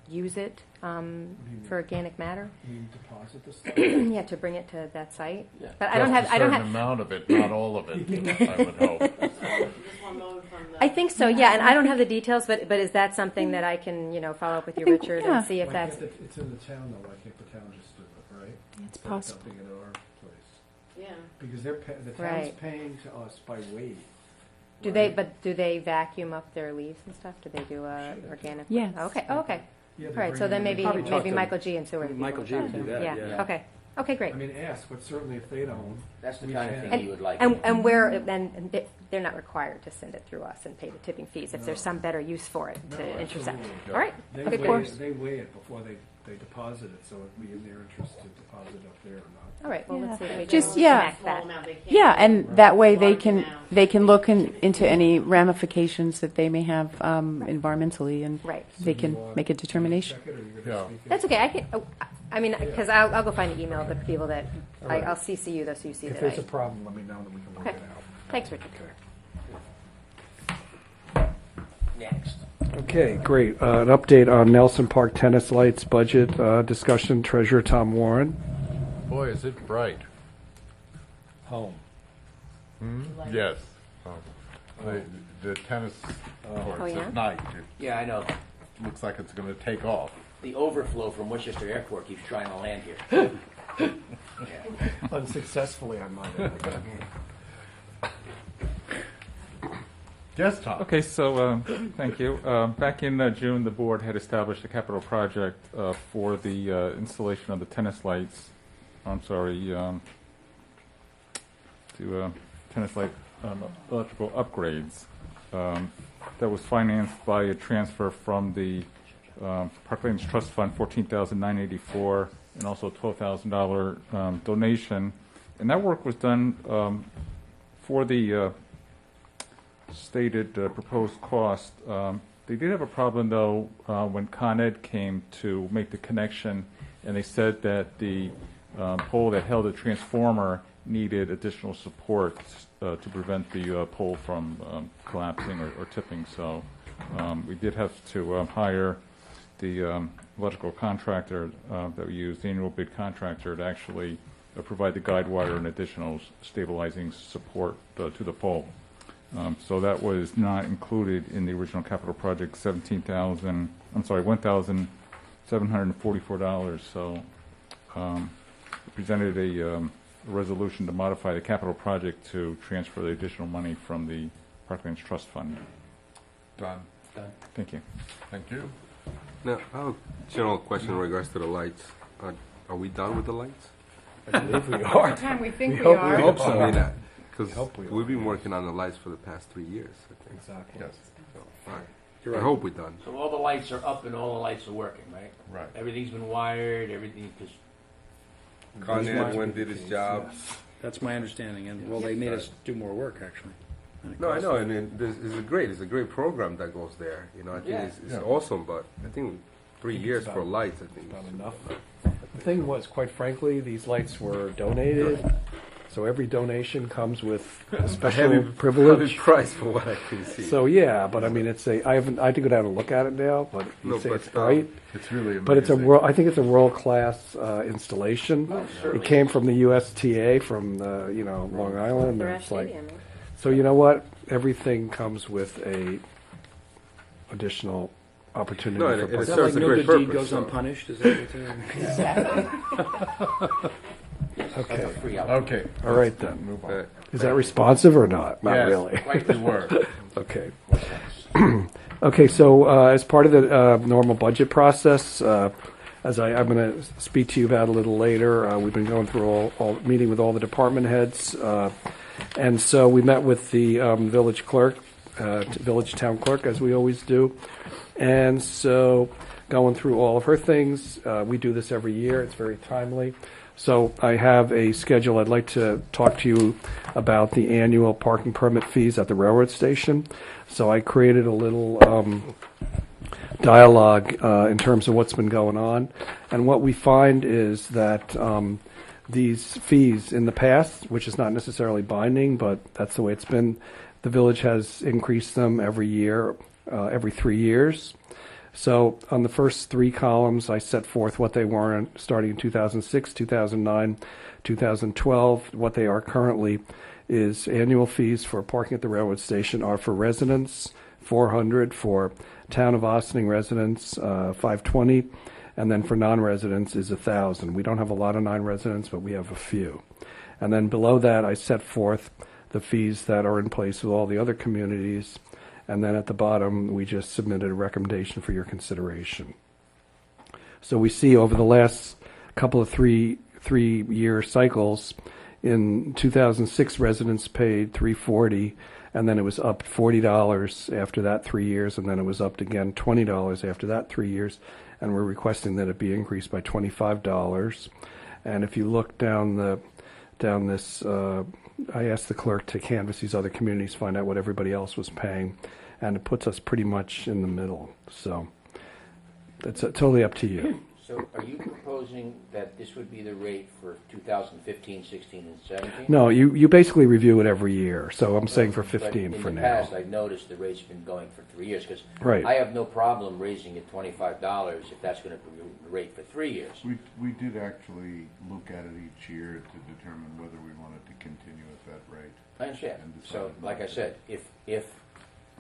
[SPEAKER 4] use it for organic matter.
[SPEAKER 5] You mean deposit the stuff?
[SPEAKER 4] Yeah, to bring it to that site.
[SPEAKER 8] Yeah.
[SPEAKER 4] But I don't have.
[SPEAKER 1] A certain amount of it, not all of it, I would hope.
[SPEAKER 4] I think so. Yeah, and I don't have the details, but is that something that I can follow up with you, Richard,
[SPEAKER 10] yeah.
[SPEAKER 4] and see if that's.
[SPEAKER 5] It's in the town, though. Why can't the town just do it, right?
[SPEAKER 10] It's
[SPEAKER 5] Instead of
[SPEAKER 10] possible.
[SPEAKER 5] dumping it at our place.
[SPEAKER 12] Yeah.
[SPEAKER 5] Because the town's
[SPEAKER 4] Right.
[SPEAKER 5] paying to us by weight.
[SPEAKER 4] Do they? But do they vacuum up their leaves and stuff? Do they do organic?
[SPEAKER 10] Yes.
[SPEAKER 4] Okay. Oh, okay.
[SPEAKER 5] Yeah,
[SPEAKER 4] All right. So then maybe
[SPEAKER 3] Probably talk to
[SPEAKER 4] Michael G. and Sue.
[SPEAKER 3] Michael G. would do that, yeah.
[SPEAKER 4] Okay. Okay. Great.
[SPEAKER 5] I mean, ask, but certainly if they don't.
[SPEAKER 8] That's the
[SPEAKER 5] we
[SPEAKER 8] kind of
[SPEAKER 5] can-
[SPEAKER 8] thing you would like.
[SPEAKER 4] And where and they're not required to send it through us and pay the tipping fees if there's some better use for it to intercept.
[SPEAKER 5] absolutely.
[SPEAKER 4] All right.
[SPEAKER 5] They
[SPEAKER 4] Okay.
[SPEAKER 5] weigh,
[SPEAKER 4] Cool.
[SPEAKER 5] they weigh it before they deposit it, so it'd be in their interest to deposit up there or not.
[SPEAKER 4] All right. Well, let's see if we can
[SPEAKER 10] Just, yeah.
[SPEAKER 4] connect
[SPEAKER 12] Small
[SPEAKER 4] that.
[SPEAKER 12] amount they can't.
[SPEAKER 10] Yeah, and that way they
[SPEAKER 12] Large
[SPEAKER 10] can
[SPEAKER 12] amount.
[SPEAKER 10] look into any ramifications that they may have environmentally, and
[SPEAKER 4] Right.
[SPEAKER 10] they can make a determination.
[SPEAKER 5] Check it, or you're
[SPEAKER 1] Yeah.
[SPEAKER 5] gonna speak it?
[SPEAKER 4] That's okay. I can. I mean, because I'll go find the email of the people that
[SPEAKER 5] All right.
[SPEAKER 4] I'll CC you, though, so you see
[SPEAKER 5] If
[SPEAKER 4] that.
[SPEAKER 5] there's a problem, let me know, and we can work
[SPEAKER 4] Okay.
[SPEAKER 5] it out.
[SPEAKER 4] Thanks, Richard.
[SPEAKER 8] Next.
[SPEAKER 5] Okay, great. An update on Nelson Park Tennis Lights budget discussion. Treasurer Tom Warren.
[SPEAKER 1] Boy, is it bright.
[SPEAKER 5] Home.
[SPEAKER 1] Yes. The tennis courts
[SPEAKER 4] Oh, yeah?
[SPEAKER 1] at night,
[SPEAKER 8] Yeah, I know.
[SPEAKER 1] it looks like it's going to take off.
[SPEAKER 8] The overflow from Worcester Airport keeps trying to land here. Yeah.
[SPEAKER 5] Unsuccessfully, I might add.
[SPEAKER 1] Yes, Tom.
[SPEAKER 11] Okay, so, thank you. Back in June, the board had established a capital project for the installation of the tennis lights, tennis light electrical upgrades. That was financed by a transfer from the Park Lanes Trust Fund, $14,984, and also a $12,000 donation. And that work was done for the stated proposed cost. They did have a problem, though, when Con Ed came to make the connection, and they said that the pole that held a transformer needed additional support to prevent the pole from collapsing or tipping. So we did have to hire the electrical contractor that we used, the annual bid contractor, to actually provide the guide wire and additional stabilizing support to the pole. So that was not included in the original capital project, $1,744. So we presented a resolution to modify the capital project to transfer the additional money from the Parklands Trust Fund.
[SPEAKER 1] Done.
[SPEAKER 11] Thank you.
[SPEAKER 1] Thank you.
[SPEAKER 7] Now, I have a general question in regards to the lights. Are we done with the lights?
[SPEAKER 5] I believe we are.
[SPEAKER 10] Time we think we
[SPEAKER 5] hope
[SPEAKER 10] are.
[SPEAKER 5] we
[SPEAKER 7] I hope so.
[SPEAKER 5] are.
[SPEAKER 7] Because
[SPEAKER 5] hope we are.
[SPEAKER 7] we've been working on the lights for the past 3 years, I think.
[SPEAKER 5] Exactly.
[SPEAKER 1] Yes.
[SPEAKER 7] So, fine. I hope we're done.
[SPEAKER 8] So all the lights are up and all the lights are working, right?
[SPEAKER 1] Right.
[SPEAKER 8] Everything's been wired, everything, because
[SPEAKER 7] Con Ed went did his job.
[SPEAKER 3] That's my understanding, and, well, they made us do more work, actually. And it
[SPEAKER 7] No, I
[SPEAKER 3] cost
[SPEAKER 7] know,
[SPEAKER 3] them.
[SPEAKER 7] and it's a great program that goes there. You know, I think
[SPEAKER 8] Yeah.
[SPEAKER 7] it's
[SPEAKER 1] Yeah.
[SPEAKER 7] awesome, but I think 3 years for lights, I think.
[SPEAKER 5] Not enough. The thing was, quite frankly, these lights were donated, so every donation comes with a special
[SPEAKER 7] heavy
[SPEAKER 5] privilege.
[SPEAKER 7] price for what I can see.
[SPEAKER 5] So yeah, but I mean, I have to go down and look at it now, but you
[SPEAKER 7] No,
[SPEAKER 5] say
[SPEAKER 7] but,
[SPEAKER 5] it's bright.
[SPEAKER 1] It's really amazing.
[SPEAKER 5] But I think it's a world-class installation. It came from the USTA from Long Island. And
[SPEAKER 4] They're
[SPEAKER 5] it's like,
[SPEAKER 4] Stadium.
[SPEAKER 5] so you know what? Everything comes with a additional opportunity
[SPEAKER 7] No,
[SPEAKER 5] for
[SPEAKER 7] and it
[SPEAKER 3] Is that
[SPEAKER 7] serves
[SPEAKER 3] like
[SPEAKER 7] a
[SPEAKER 3] no
[SPEAKER 7] great
[SPEAKER 3] good deed
[SPEAKER 7] purpose,
[SPEAKER 3] goes
[SPEAKER 7] so-
[SPEAKER 3] unpunished? Is that what
[SPEAKER 5] Okay.
[SPEAKER 8] free out.
[SPEAKER 1] Okay.
[SPEAKER 5] All right then.
[SPEAKER 1] Move on.
[SPEAKER 5] Is that responsive or not? Not
[SPEAKER 1] Yes,
[SPEAKER 5] really.
[SPEAKER 1] quite the word.
[SPEAKER 5] Okay. Okay, so as part of the normal budget process, as I'm going to speak to you about a little later, we've been going through meeting with all the department heads, and so we met with the village clerk, village town clerk, as we always do, and so going through all of her things. We do this every year. It's very timely. So I have a schedule. I'd like to talk to you about the annual parking permit fees at the railroad station. So I created a little dialogue in terms of what's been going on. And what we find is that these fees in the past, which is not necessarily binding, but that's the way it's been, the village has increased them every year, every 3 years. So on the first 3 columns, I set forth what they were starting in 2006, 2009, 2012. What they are currently is annual fees for parking at the railroad station are for residents, $400, for town of Ossining residents, $520, and then for non-residents is $1,000. We don't have a lot of non-residents, but we have a few. And then below that, I set forth the fees that are in place with all the other communities. And then at the bottom, we just submitted a recommendation for your consideration. So we see over the last couple of three-year cycles, in 2006, residents paid $340, and then it was up $40 after that 3 years, and then it was up again $20 after that 3 years, and we're requesting that it be increased by $25. And if you look down this, I asked the clerk to canvass these other communities, find out what everybody else was paying, and it puts us pretty much in the middle. So it's totally up to you.
[SPEAKER 8] So are you proposing that this would be the rate for 2015, 16, and 17?
[SPEAKER 5] No, you basically review it every year. So I'm saying for
[SPEAKER 8] But
[SPEAKER 5] 15 for
[SPEAKER 8] In the
[SPEAKER 5] now.
[SPEAKER 8] past, I've noticed the rate's been going for 3 years, because
[SPEAKER 5] Right.
[SPEAKER 8] I have no problem raising it $25 if that's going to be the rate for 3 years.
[SPEAKER 1] We did actually look at it each year to determine whether we wanted to continue at that rate.
[SPEAKER 8] I understand.
[SPEAKER 1] And
[SPEAKER 8] So,
[SPEAKER 1] decided not
[SPEAKER 8] like I
[SPEAKER 1] to.
[SPEAKER 8] said, if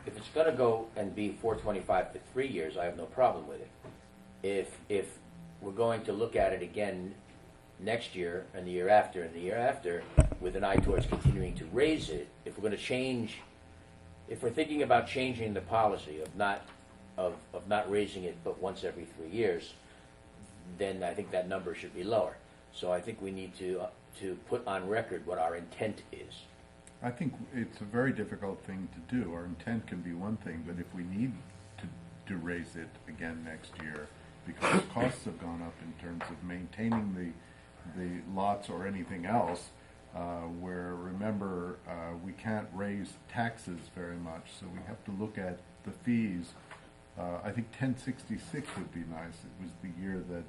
[SPEAKER 8] it's going to go and be $425 for 3 years, I have no problem with it. If we're going to look at it again next year and the year after and the year after with an eye towards continuing to raise it, if we're going to change, if we're thinking about changing the policy of not raising it but once every 3 years, then I think that number should be lower. So I think we need to put on record what our intent is.
[SPEAKER 1] I think it's a very difficult thing to do. Our intent can be one thing, but if we need to raise it again next year, because costs have gone up in terms of maintaining the lots or anything else, where, remember, we can't raise taxes very much, so we have to look at the fees. I think 1066 would be nice. It was the year that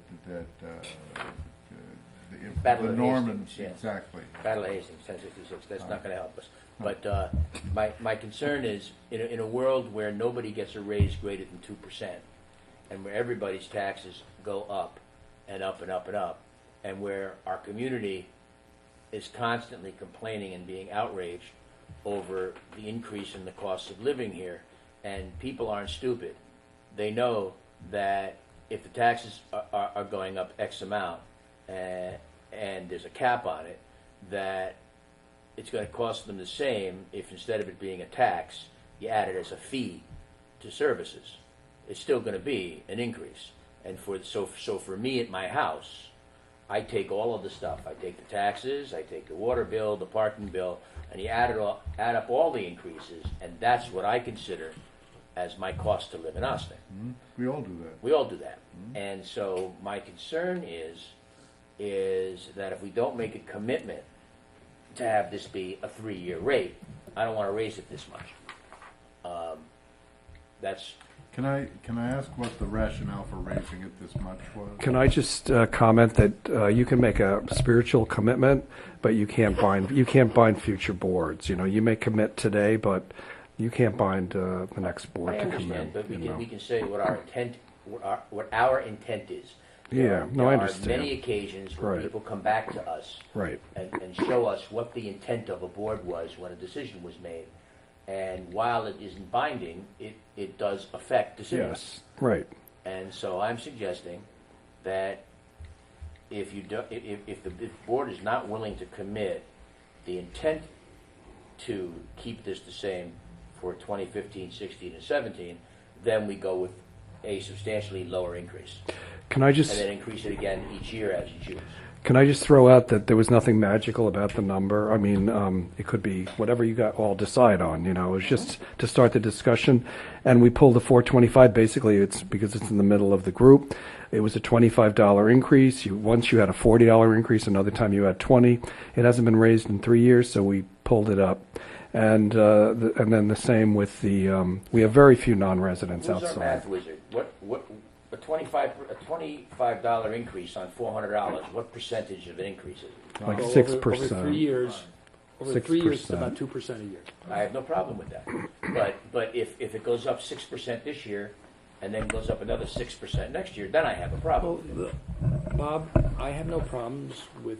[SPEAKER 1] if
[SPEAKER 8] Battle
[SPEAKER 1] the
[SPEAKER 8] of
[SPEAKER 1] Normans,
[SPEAKER 8] Hastings, yeah.
[SPEAKER 1] exactly.
[SPEAKER 8] Battle of Hastings, 1066, that's not going to help us. But my concern is, in a world where nobody gets a raise greater than 2%, and where everybody's taxes go up and up and up and up, and where our community is constantly complaining and being outraged over the increase in the cost of living here, and people aren't stupid. They know that if the taxes are going up X amount, and there's a cap on it, that it's going to cost them the same if instead of it being a tax, you add it as a fee to services. It's still going to be an increase. And so for me at my house, I take all of the stuff. I take the taxes, I take the water bill, the parking bill, and you add up all the increases, and that's what I consider as my cost to live in Austin.
[SPEAKER 1] We all do that.
[SPEAKER 8] We all do that. And so my concern is that if we don't make a commitment to have this be a 3-year rate, I don't want to raise it this much. That's
[SPEAKER 1] Can I ask what the rationale for raising it this much was?
[SPEAKER 5] Can I just comment that you can make a spiritual commitment, but you can't bind future boards. You know, you may commit today, but you can't bind the next board
[SPEAKER 8] I
[SPEAKER 5] to
[SPEAKER 8] understand,
[SPEAKER 5] commit.
[SPEAKER 8] but
[SPEAKER 5] you know.
[SPEAKER 8] we can say what our intent is.
[SPEAKER 5] Yeah, no, I understand.
[SPEAKER 8] There are many occasions where
[SPEAKER 5] Right.
[SPEAKER 8] people come back to us
[SPEAKER 5] Right.
[SPEAKER 8] and show us what the intent of a board was when a decision was made. And while it isn't binding, it does affect decisions.
[SPEAKER 5] Yes. Right.
[SPEAKER 8] And so I'm suggesting that if the board is not willing to commit the intent to keep this the same for 2015, 16, and 17, then we go with a substantially lower increase.
[SPEAKER 5] Can I just
[SPEAKER 8] And then increase it again each year as you choose.
[SPEAKER 5] Can I just throw out that there was nothing magical about the number? I mean, it could be whatever you got all decide on, you know. It was just to start the discussion. And we pulled the 425. Basically, it's because it's in the middle of the group. It was a $25 increase. Once you had a $40 increase, another time you had 20. It hasn't been raised in 3 years, so we pulled it up. And then the same with the, we have very few non-residents
[SPEAKER 8] Who's our
[SPEAKER 5] outside.
[SPEAKER 8] math wizard? A $25 increase on $400, what percentage of an increase is it?
[SPEAKER 5] Like
[SPEAKER 3] Well,
[SPEAKER 5] 6%.
[SPEAKER 3] Over 3 years, over 3 years, it's
[SPEAKER 5] 6%.
[SPEAKER 3] about 2% a year.
[SPEAKER 8] I have no problem with that. But if it goes up 6% this year, and then goes up another 6% next year, then I have a problem.
[SPEAKER 3] Bob, I have no problems with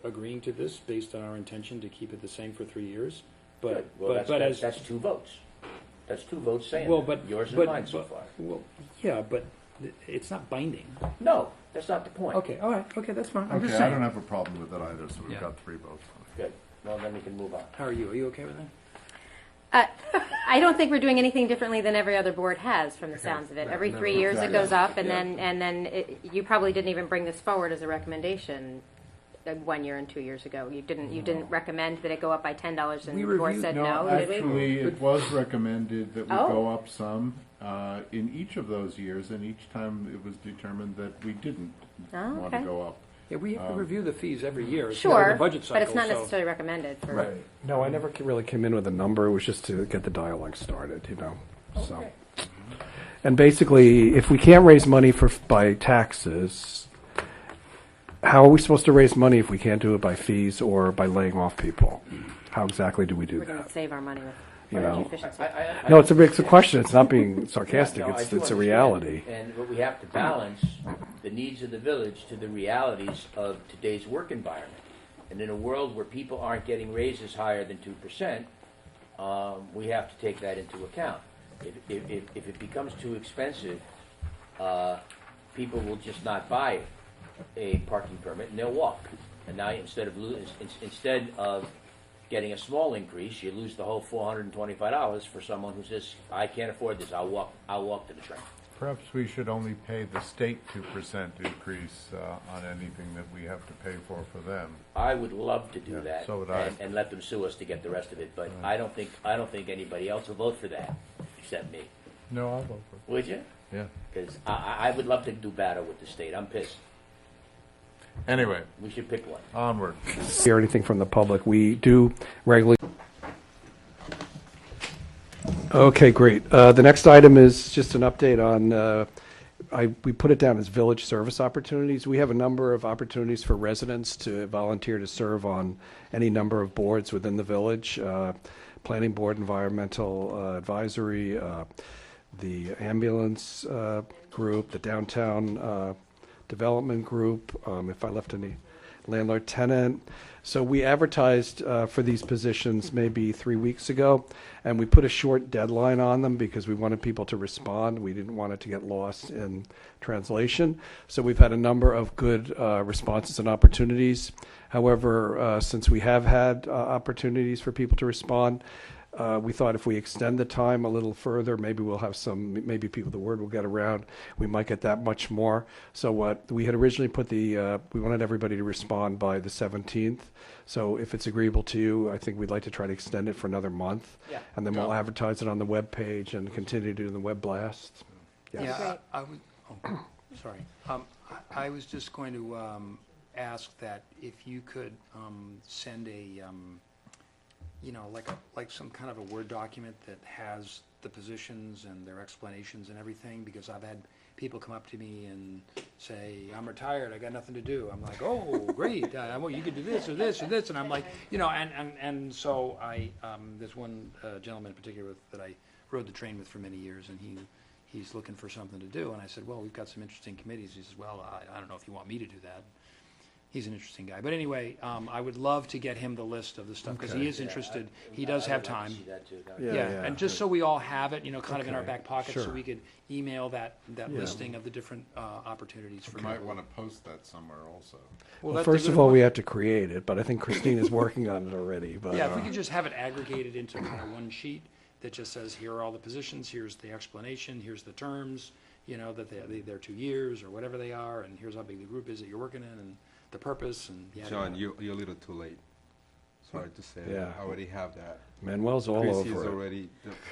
[SPEAKER 3] agreeing to this based on our intention to keep it the same for 3 years.
[SPEAKER 8] Good.
[SPEAKER 3] But
[SPEAKER 8] Well,
[SPEAKER 3] but as
[SPEAKER 8] that's 2 votes. That's 2 votes saying
[SPEAKER 3] well,
[SPEAKER 8] that.
[SPEAKER 3] but
[SPEAKER 8] Yours and
[SPEAKER 3] but-
[SPEAKER 8] mine so
[SPEAKER 3] but-
[SPEAKER 8] far.
[SPEAKER 3] Well, yeah, but it's not binding.
[SPEAKER 8] No, that's not the point.
[SPEAKER 3] Okay, all right, okay, that's fine. I'm just
[SPEAKER 1] Okay, I
[SPEAKER 3] saying.
[SPEAKER 1] don't have a problem with it either, so we've
[SPEAKER 3] Yeah.
[SPEAKER 1] got 3 votes.
[SPEAKER 8] Good. Well, then we can move on.
[SPEAKER 3] How are you? Are you okay with that?
[SPEAKER 4] I don't think we're doing anything differently than every other board has, from the sounds of it. Every 3 years it goes up, and then you probably didn't even bring this forward as a recommendation 1 year and 2 years ago. You didn't recommend that it go up by $10, and
[SPEAKER 3] We
[SPEAKER 4] the board
[SPEAKER 3] reviewed-
[SPEAKER 4] said
[SPEAKER 1] No,
[SPEAKER 4] no, did we?
[SPEAKER 1] actually, it was recommended that we
[SPEAKER 4] Oh.
[SPEAKER 1] go up some in each of those years, and each time it was determined that we didn't
[SPEAKER 4] Oh,
[SPEAKER 1] want to
[SPEAKER 4] okay.
[SPEAKER 1] go up.
[SPEAKER 3] Yeah, we have to review the fees every year. It's part of
[SPEAKER 4] Sure,
[SPEAKER 3] the budget cycle.
[SPEAKER 4] but it's not
[SPEAKER 3] so-
[SPEAKER 4] necessarily recommended for.
[SPEAKER 5] No, I never really came in with a number. It was just to get the dialogue started, you know. So, and basically, if we can't raise money by taxes, how are we supposed to raise money if we can't do it by fees or by laying off people? How exactly do we do
[SPEAKER 4] We're going to
[SPEAKER 5] that?
[SPEAKER 4] save our money with
[SPEAKER 5] You
[SPEAKER 4] energy
[SPEAKER 5] know.
[SPEAKER 4] efficiency.
[SPEAKER 5] No, it's a question. It's not being sarcastic.
[SPEAKER 8] Yeah, no, I
[SPEAKER 5] It's
[SPEAKER 8] do
[SPEAKER 5] a
[SPEAKER 8] understand.
[SPEAKER 5] reality.
[SPEAKER 8] But we have to balance the needs of the village to the realities of today's work environment. And in a world where people aren't getting raises higher than 2%, we have to take that into account. If it becomes too expensive, people will just not buy a parking permit and they'll walk. And now instead of getting a small increase, you lose the whole $425 for someone who says, I can't afford this, I'll walk to the train.
[SPEAKER 1] Perhaps we should only pay the state 2% increase on anything that we have to pay for them.
[SPEAKER 8] I would love to do
[SPEAKER 1] Yeah,
[SPEAKER 8] that
[SPEAKER 1] so would I.
[SPEAKER 8] and let them sue us to get the rest of it, but I don't think anybody else will vote for that except me.
[SPEAKER 1] No, I'll vote for it.
[SPEAKER 8] Would you?
[SPEAKER 1] Yeah.
[SPEAKER 8] Because I would love to do battle with the state. I'm pissed.
[SPEAKER 1] Anyway,
[SPEAKER 8] We should pick one.
[SPEAKER 1] onward.
[SPEAKER 5] Hear anything from the public? We do regularly. Okay, great. The next item is just an update on we put it down as village service opportunities. We have a number of opportunities for residents to volunteer to serve on any number of boards within the village. Planning board, environmental advisory, the ambulance group, the downtown development group, if I left any, landlord tenant. So we advertised for these positions maybe 3 weeks ago, and we put a short deadline on them because we wanted people to respond. We didn't want it to get lost in translation. So we've had a number of good responses and opportunities. However, since we have had opportunities for people to respond, we thought if we extend the time a little further, maybe we'll have maybe the word will get around. We might get that much more. So what we had originally put we wanted everybody to respond by the 17th. So if it's agreeable to you, I think we'd like to try to extend it for another month.
[SPEAKER 3] Yeah.
[SPEAKER 5] And then we'll advertise it on the web page and continue to do the web blast. Yes.
[SPEAKER 4] Great.
[SPEAKER 3] Sorry. I was just going to ask that if you could send a, like some kind of a Word document that has the positions and their explanations and everything, because I've had people come up to me and say, I'm retired, I got nothing to do. I'm like, oh, great, well, you could do this or this or this, and I'm like, and so there's one gentleman in particular that I rode the train with for many years, and he's looking for something to do, and I said, well, we've got some interesting committees. He says, well, I don't know if you want me to do that. He's an interesting guy. But anyway, I would love to get him the list of the stuff, because he is interested. He does have time. Yeah, and just so we all have it, kind of in our back pocket, so we could email that listing of the different opportunities for
[SPEAKER 1] You might
[SPEAKER 3] people.
[SPEAKER 1] want to post that somewhere also.
[SPEAKER 5] Well,
[SPEAKER 3] that's
[SPEAKER 5] first
[SPEAKER 3] a
[SPEAKER 5] of
[SPEAKER 3] good
[SPEAKER 5] all,
[SPEAKER 3] one.
[SPEAKER 5] we have to create it, but I think Christine is working on it already. But,
[SPEAKER 3] Yeah, if we could just have it aggregated into kind of one sheet that just says, here are all the positions, here's the explanation, here's the terms, that they're 2 years or whatever they are, and here's how big the group is that you're working in, and the purpose, and
[SPEAKER 7] John, you're a little too late. Sorry to say.
[SPEAKER 5] Yeah.
[SPEAKER 7] I already have that.
[SPEAKER 5] Manuel's all
[SPEAKER 7] Chris
[SPEAKER 5] over
[SPEAKER 7] has
[SPEAKER 5] it.
[SPEAKER 7] already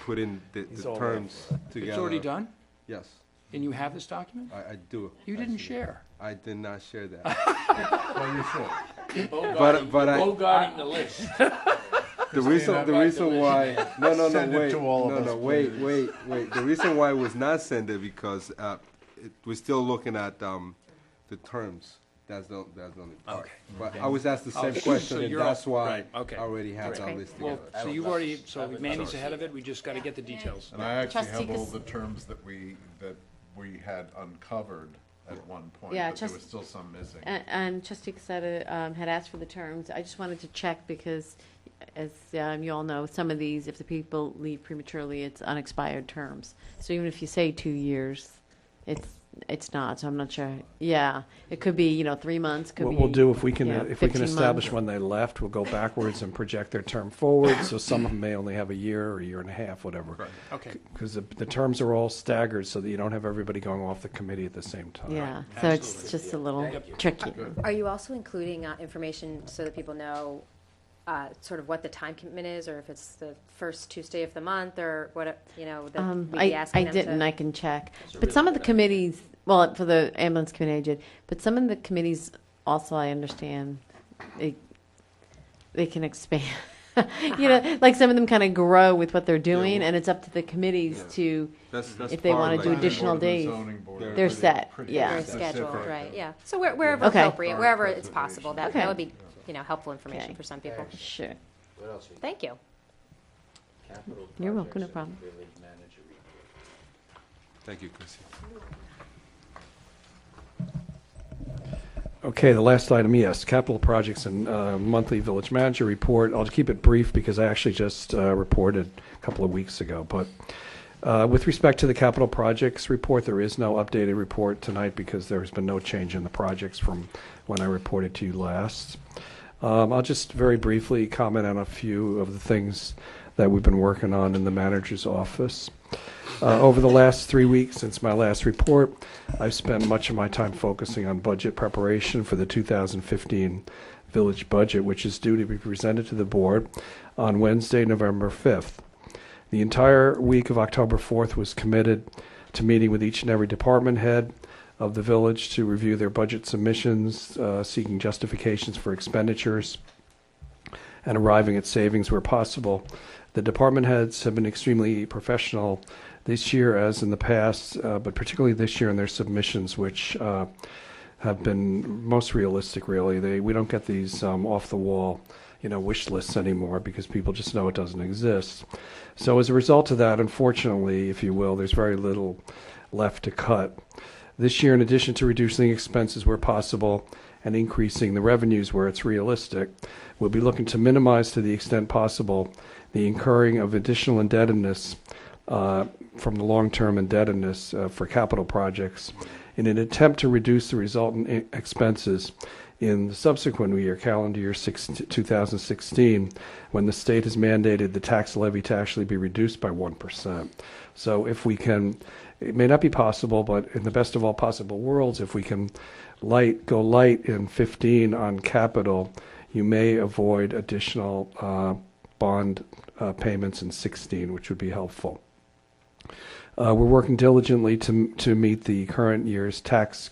[SPEAKER 7] put in the
[SPEAKER 5] all
[SPEAKER 7] terms together.
[SPEAKER 3] It's already done?
[SPEAKER 7] Yes,
[SPEAKER 3] And you have this document?
[SPEAKER 7] I do.
[SPEAKER 3] You didn't
[SPEAKER 7] actually.
[SPEAKER 3] share.
[SPEAKER 7] I did not share that.
[SPEAKER 1] Well, you should.
[SPEAKER 7] But I-
[SPEAKER 8] Bogarting the list.
[SPEAKER 7] The reason why
[SPEAKER 1] Send it
[SPEAKER 7] wait
[SPEAKER 1] to all of us,
[SPEAKER 7] wait
[SPEAKER 1] please.
[SPEAKER 7] wait the reason why it was not sent it because we're still looking at the terms. That's the only part.
[SPEAKER 3] Okay.
[SPEAKER 7] But I was asked the same
[SPEAKER 3] so
[SPEAKER 7] question, and
[SPEAKER 3] you're
[SPEAKER 7] that's
[SPEAKER 3] all-
[SPEAKER 7] why
[SPEAKER 3] right, okay.
[SPEAKER 7] I already have that
[SPEAKER 4] Great.
[SPEAKER 7] list
[SPEAKER 3] Well,
[SPEAKER 7] together.
[SPEAKER 3] so you've already, so Mandy's ahead of it, we just got to get the details.
[SPEAKER 1] And I actually
[SPEAKER 2] Trustee
[SPEAKER 1] have all
[SPEAKER 2] Cas-
[SPEAKER 1] the terms that we had uncovered at one point,
[SPEAKER 12] Yeah,
[SPEAKER 1] but there
[SPEAKER 12] just-
[SPEAKER 1] was still some missing.
[SPEAKER 12] And Trustee Casetta had asked for the terms. I just wanted to check because, as you all know, some of these, if the people leave prematurely, it's unexpired terms. So even if you say 2 years, it's not. So I'm not sure. Yeah, it could be 3 months. Could
[SPEAKER 5] What
[SPEAKER 12] be,
[SPEAKER 5] we'll do, if we can
[SPEAKER 12] 15
[SPEAKER 5] establish
[SPEAKER 12] months.
[SPEAKER 5] when they left, we'll go backwards and project their term forward, so some of them may only have a year or a year and a half, whatever.
[SPEAKER 3] Okay.
[SPEAKER 5] Because the terms are all staggered, so that you don't have everybody going off the committee at the same time.
[SPEAKER 12] Yeah, so it's
[SPEAKER 3] Absolutely.
[SPEAKER 12] just a little tricky.
[SPEAKER 4] Are you also including information so that people know sort of what the time commitment is, or if it's the first Tuesday of the month, or what, that we'd be
[SPEAKER 12] I
[SPEAKER 4] asking them
[SPEAKER 12] didn't.
[SPEAKER 4] to?
[SPEAKER 12] I can check. But some of the committees, well, for the ambulance committee, I did. But some of the committees also, I understand, they can expand. Like some of them kind of grow with what they're doing,
[SPEAKER 7] well,
[SPEAKER 12] and it's up to the committees to,
[SPEAKER 7] That's
[SPEAKER 12] if they
[SPEAKER 7] part
[SPEAKER 12] wanna
[SPEAKER 7] of
[SPEAKER 12] do
[SPEAKER 7] it.
[SPEAKER 12] additional days,
[SPEAKER 7] They're
[SPEAKER 12] they're set.
[SPEAKER 1] pretty
[SPEAKER 12] Yeah.
[SPEAKER 4] Very
[SPEAKER 1] specific.
[SPEAKER 4] scheduled, right, yeah. So wherever
[SPEAKER 12] Okay.
[SPEAKER 4] appropriate, wherever it's possible, that
[SPEAKER 12] Okay.
[SPEAKER 4] would be, helpful information
[SPEAKER 12] Okay.
[SPEAKER 4] for some people.
[SPEAKER 12] Sure.
[SPEAKER 8] What else?
[SPEAKER 4] Thank you.
[SPEAKER 8] Capital
[SPEAKER 12] You're welcome, no
[SPEAKER 8] projects and
[SPEAKER 12] problem.
[SPEAKER 8] village manager report.
[SPEAKER 7] Thank you, Chrissy.
[SPEAKER 5] Okay, the last item, yes, capital projects and monthly village manager report. I'll keep it brief because I actually just reported a couple of weeks ago. But with respect to the capital projects report, there is no updated report tonight because there has been no change in the projects from when I reported to you last. I'll just very briefly comment on a few of the things that we've been working on in the manager's office. Over the last 3 weeks since my last report, I've spent much of my time focusing on budget preparation for the 2015 village budget, which is due to be presented to the board on Wednesday, November 5th. The entire week of October 4th was committed to meeting with each and every department head of the village to review their budget submissions, seeking justifications for expenditures, and arriving at savings where possible. The department heads have been extremely professional this year, as in the past, but particularly this year in their submissions, which have been most realistic, really. We don't get these off-the-wall, wish lists anymore because people just know it doesn't exist. So as a result of that, unfortunately, if you will, there's very little left to cut. This year, in addition to reducing expenses where possible and increasing the revenues where it's realistic, we'll be looking to minimize to the extent possible the incurring of additional indebtedness from the long-term indebtedness for capital projects in an attempt to reduce the resultant expenses in the subsequent year, calendar year 2016, when the state has mandated the tax levy to actually be reduced by 1%. So if we can, it may not be possible, but in the best of all possible worlds, if we can go light in 15 on capital, you may avoid additional bond payments in 16, which would be helpful. We're working diligently to meet the current year's tax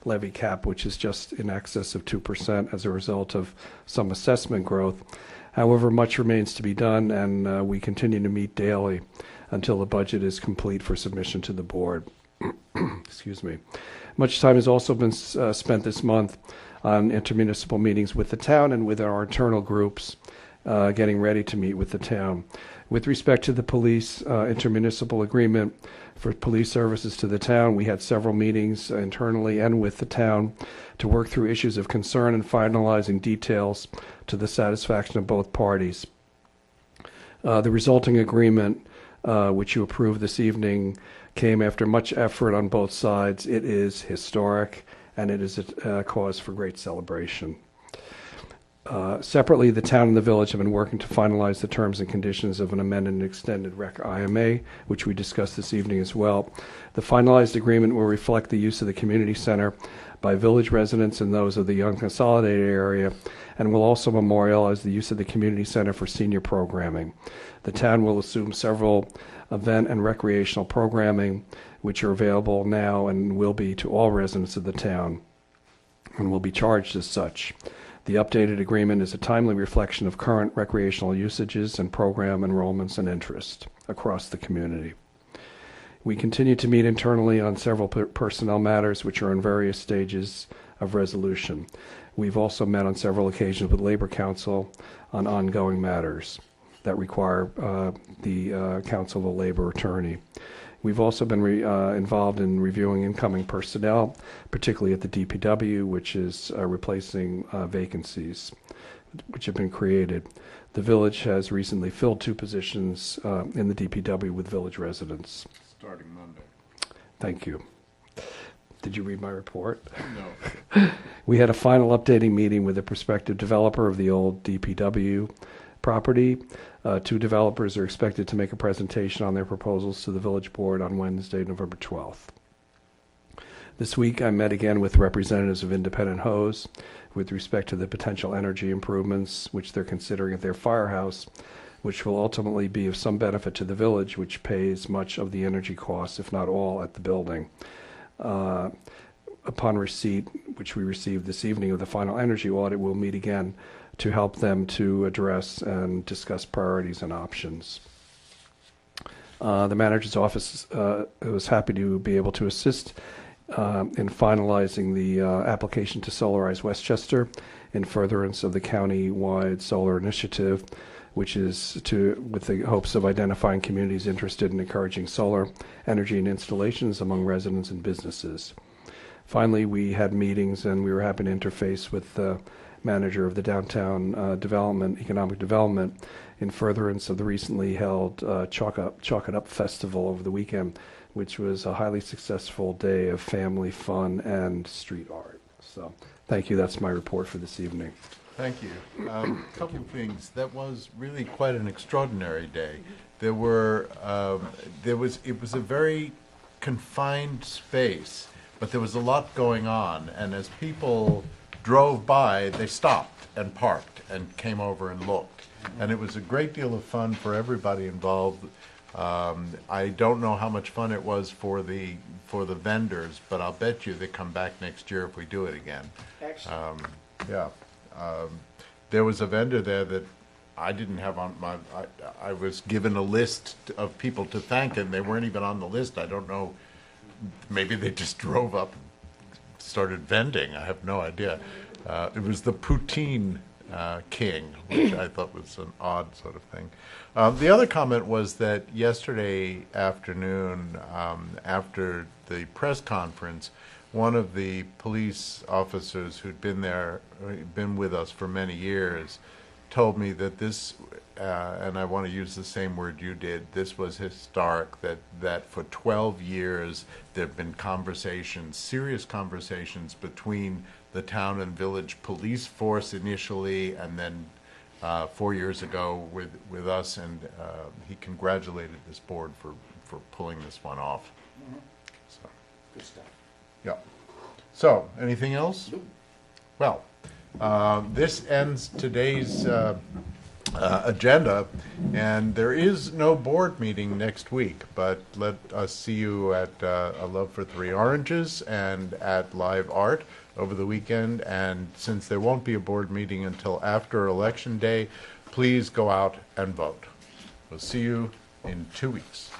[SPEAKER 5] levy cap, which is just in excess of 2% as a result of some assessment growth. However, much remains to be done, and we continue to meet daily until the budget is complete for submission to the board. Excuse me. Much time has also been spent this month on intermunicipal meetings with the town and with our internal groups, getting ready to meet with the town. With respect to the police intermunicipal agreement for police services to the town, we had several meetings internally and with the town to work through issues of concern and finalizing details to the satisfaction of both parties. The resulting agreement, which you approved this evening, came after much effort on both sides. It is historic, and it is a cause for great celebration. Separately, the town and the village have been working to finalize the terms and conditions of an amended and extended REC IMA, which we discussed this evening as well. The finalized agreement will reflect the use of the community center by village residents and those of the unconsolidated area, and will also memorialize the use of the community center for senior programming. The town will assume several event and recreational programming, which are available now and will be to all residents of the town, and will be charged as such. The updated agreement is a timely reflection of current recreational usages and program enrollments and interest across the community. We continue to meet internally on several personnel matters which are in various stages of resolution. We've also met on several occasions with Labor Council on ongoing matters that require the Council of Labor attorney. We've also been involved in reviewing incoming personnel, particularly at the DPW, which is replacing vacancies which have been created. The village has recently filled 2 positions in the DPW with village residents.
[SPEAKER 1] Starting Monday.
[SPEAKER 5] Thank you. Did you read my report?
[SPEAKER 1] No.
[SPEAKER 5] We had a final updating meeting with a prospective developer of the old DPW property. 2 developers are expected to make a presentation on their proposals to the village board on Wednesday, November 12th. This week, I met again with representatives of Independent Hose with respect to the potential energy improvements which they're considering at their firehouse, which will ultimately be of some benefit to the village, which pays much of the energy costs, if not all, at the building. Upon receipt, which we received this evening, of the final energy audit, we'll meet again to help them to address and discuss priorities and options. The manager's office was happy to be able to assist in finalizing the application to Solarize Westchester in furtherance of the county-wide solar initiative, which is with the hopes of identifying communities interested in encouraging solar energy and installations among residents and businesses. Finally, we had meetings and we were happy to interface with the manager of the downtown economic development in furtherance of the recently held Chalk It Up Festival over the weekend, which was a highly successful day of family fun and street art. So thank you. That's my report for this evening.
[SPEAKER 1] Thank you. Couple of things. That was really quite an extraordinary day. It was a very confined space, but there was a lot going on, and as people drove by, they stopped and parked and came over and looked. And it was a great deal of fun for everybody involved. I don't know how much fun it was for the vendors, but I'll bet you they come back next year if we do it again.
[SPEAKER 5] Excellent.
[SPEAKER 1] There was a vendor there that I didn't have on my, I was given a list of people to thank, and they weren't even on the list. I don't know, maybe they just drove up and started vending. I have no idea. It was the poutine king, which I thought was an odd sort of thing. The other comment was that yesterday afternoon, after the press conference, one of the police officers who'd been with us for many years, told me that this, and I want to use the same word you did, this was historic, that for 12 years there have been conversations, serious conversations between the town and village police force initially, and then 4 years ago with us, and he congratulated this board for pulling this one off. So.
[SPEAKER 8] Good stuff.
[SPEAKER 1] Yeah. So, anything else? Well, this ends today's agenda, and there is no board meeting next week, but let us see you at A Love for Three Oranges and at Live Art over the weekend. And since there won't be a board meeting until after Election Day, please go out and vote. We'll see you in 2 weeks.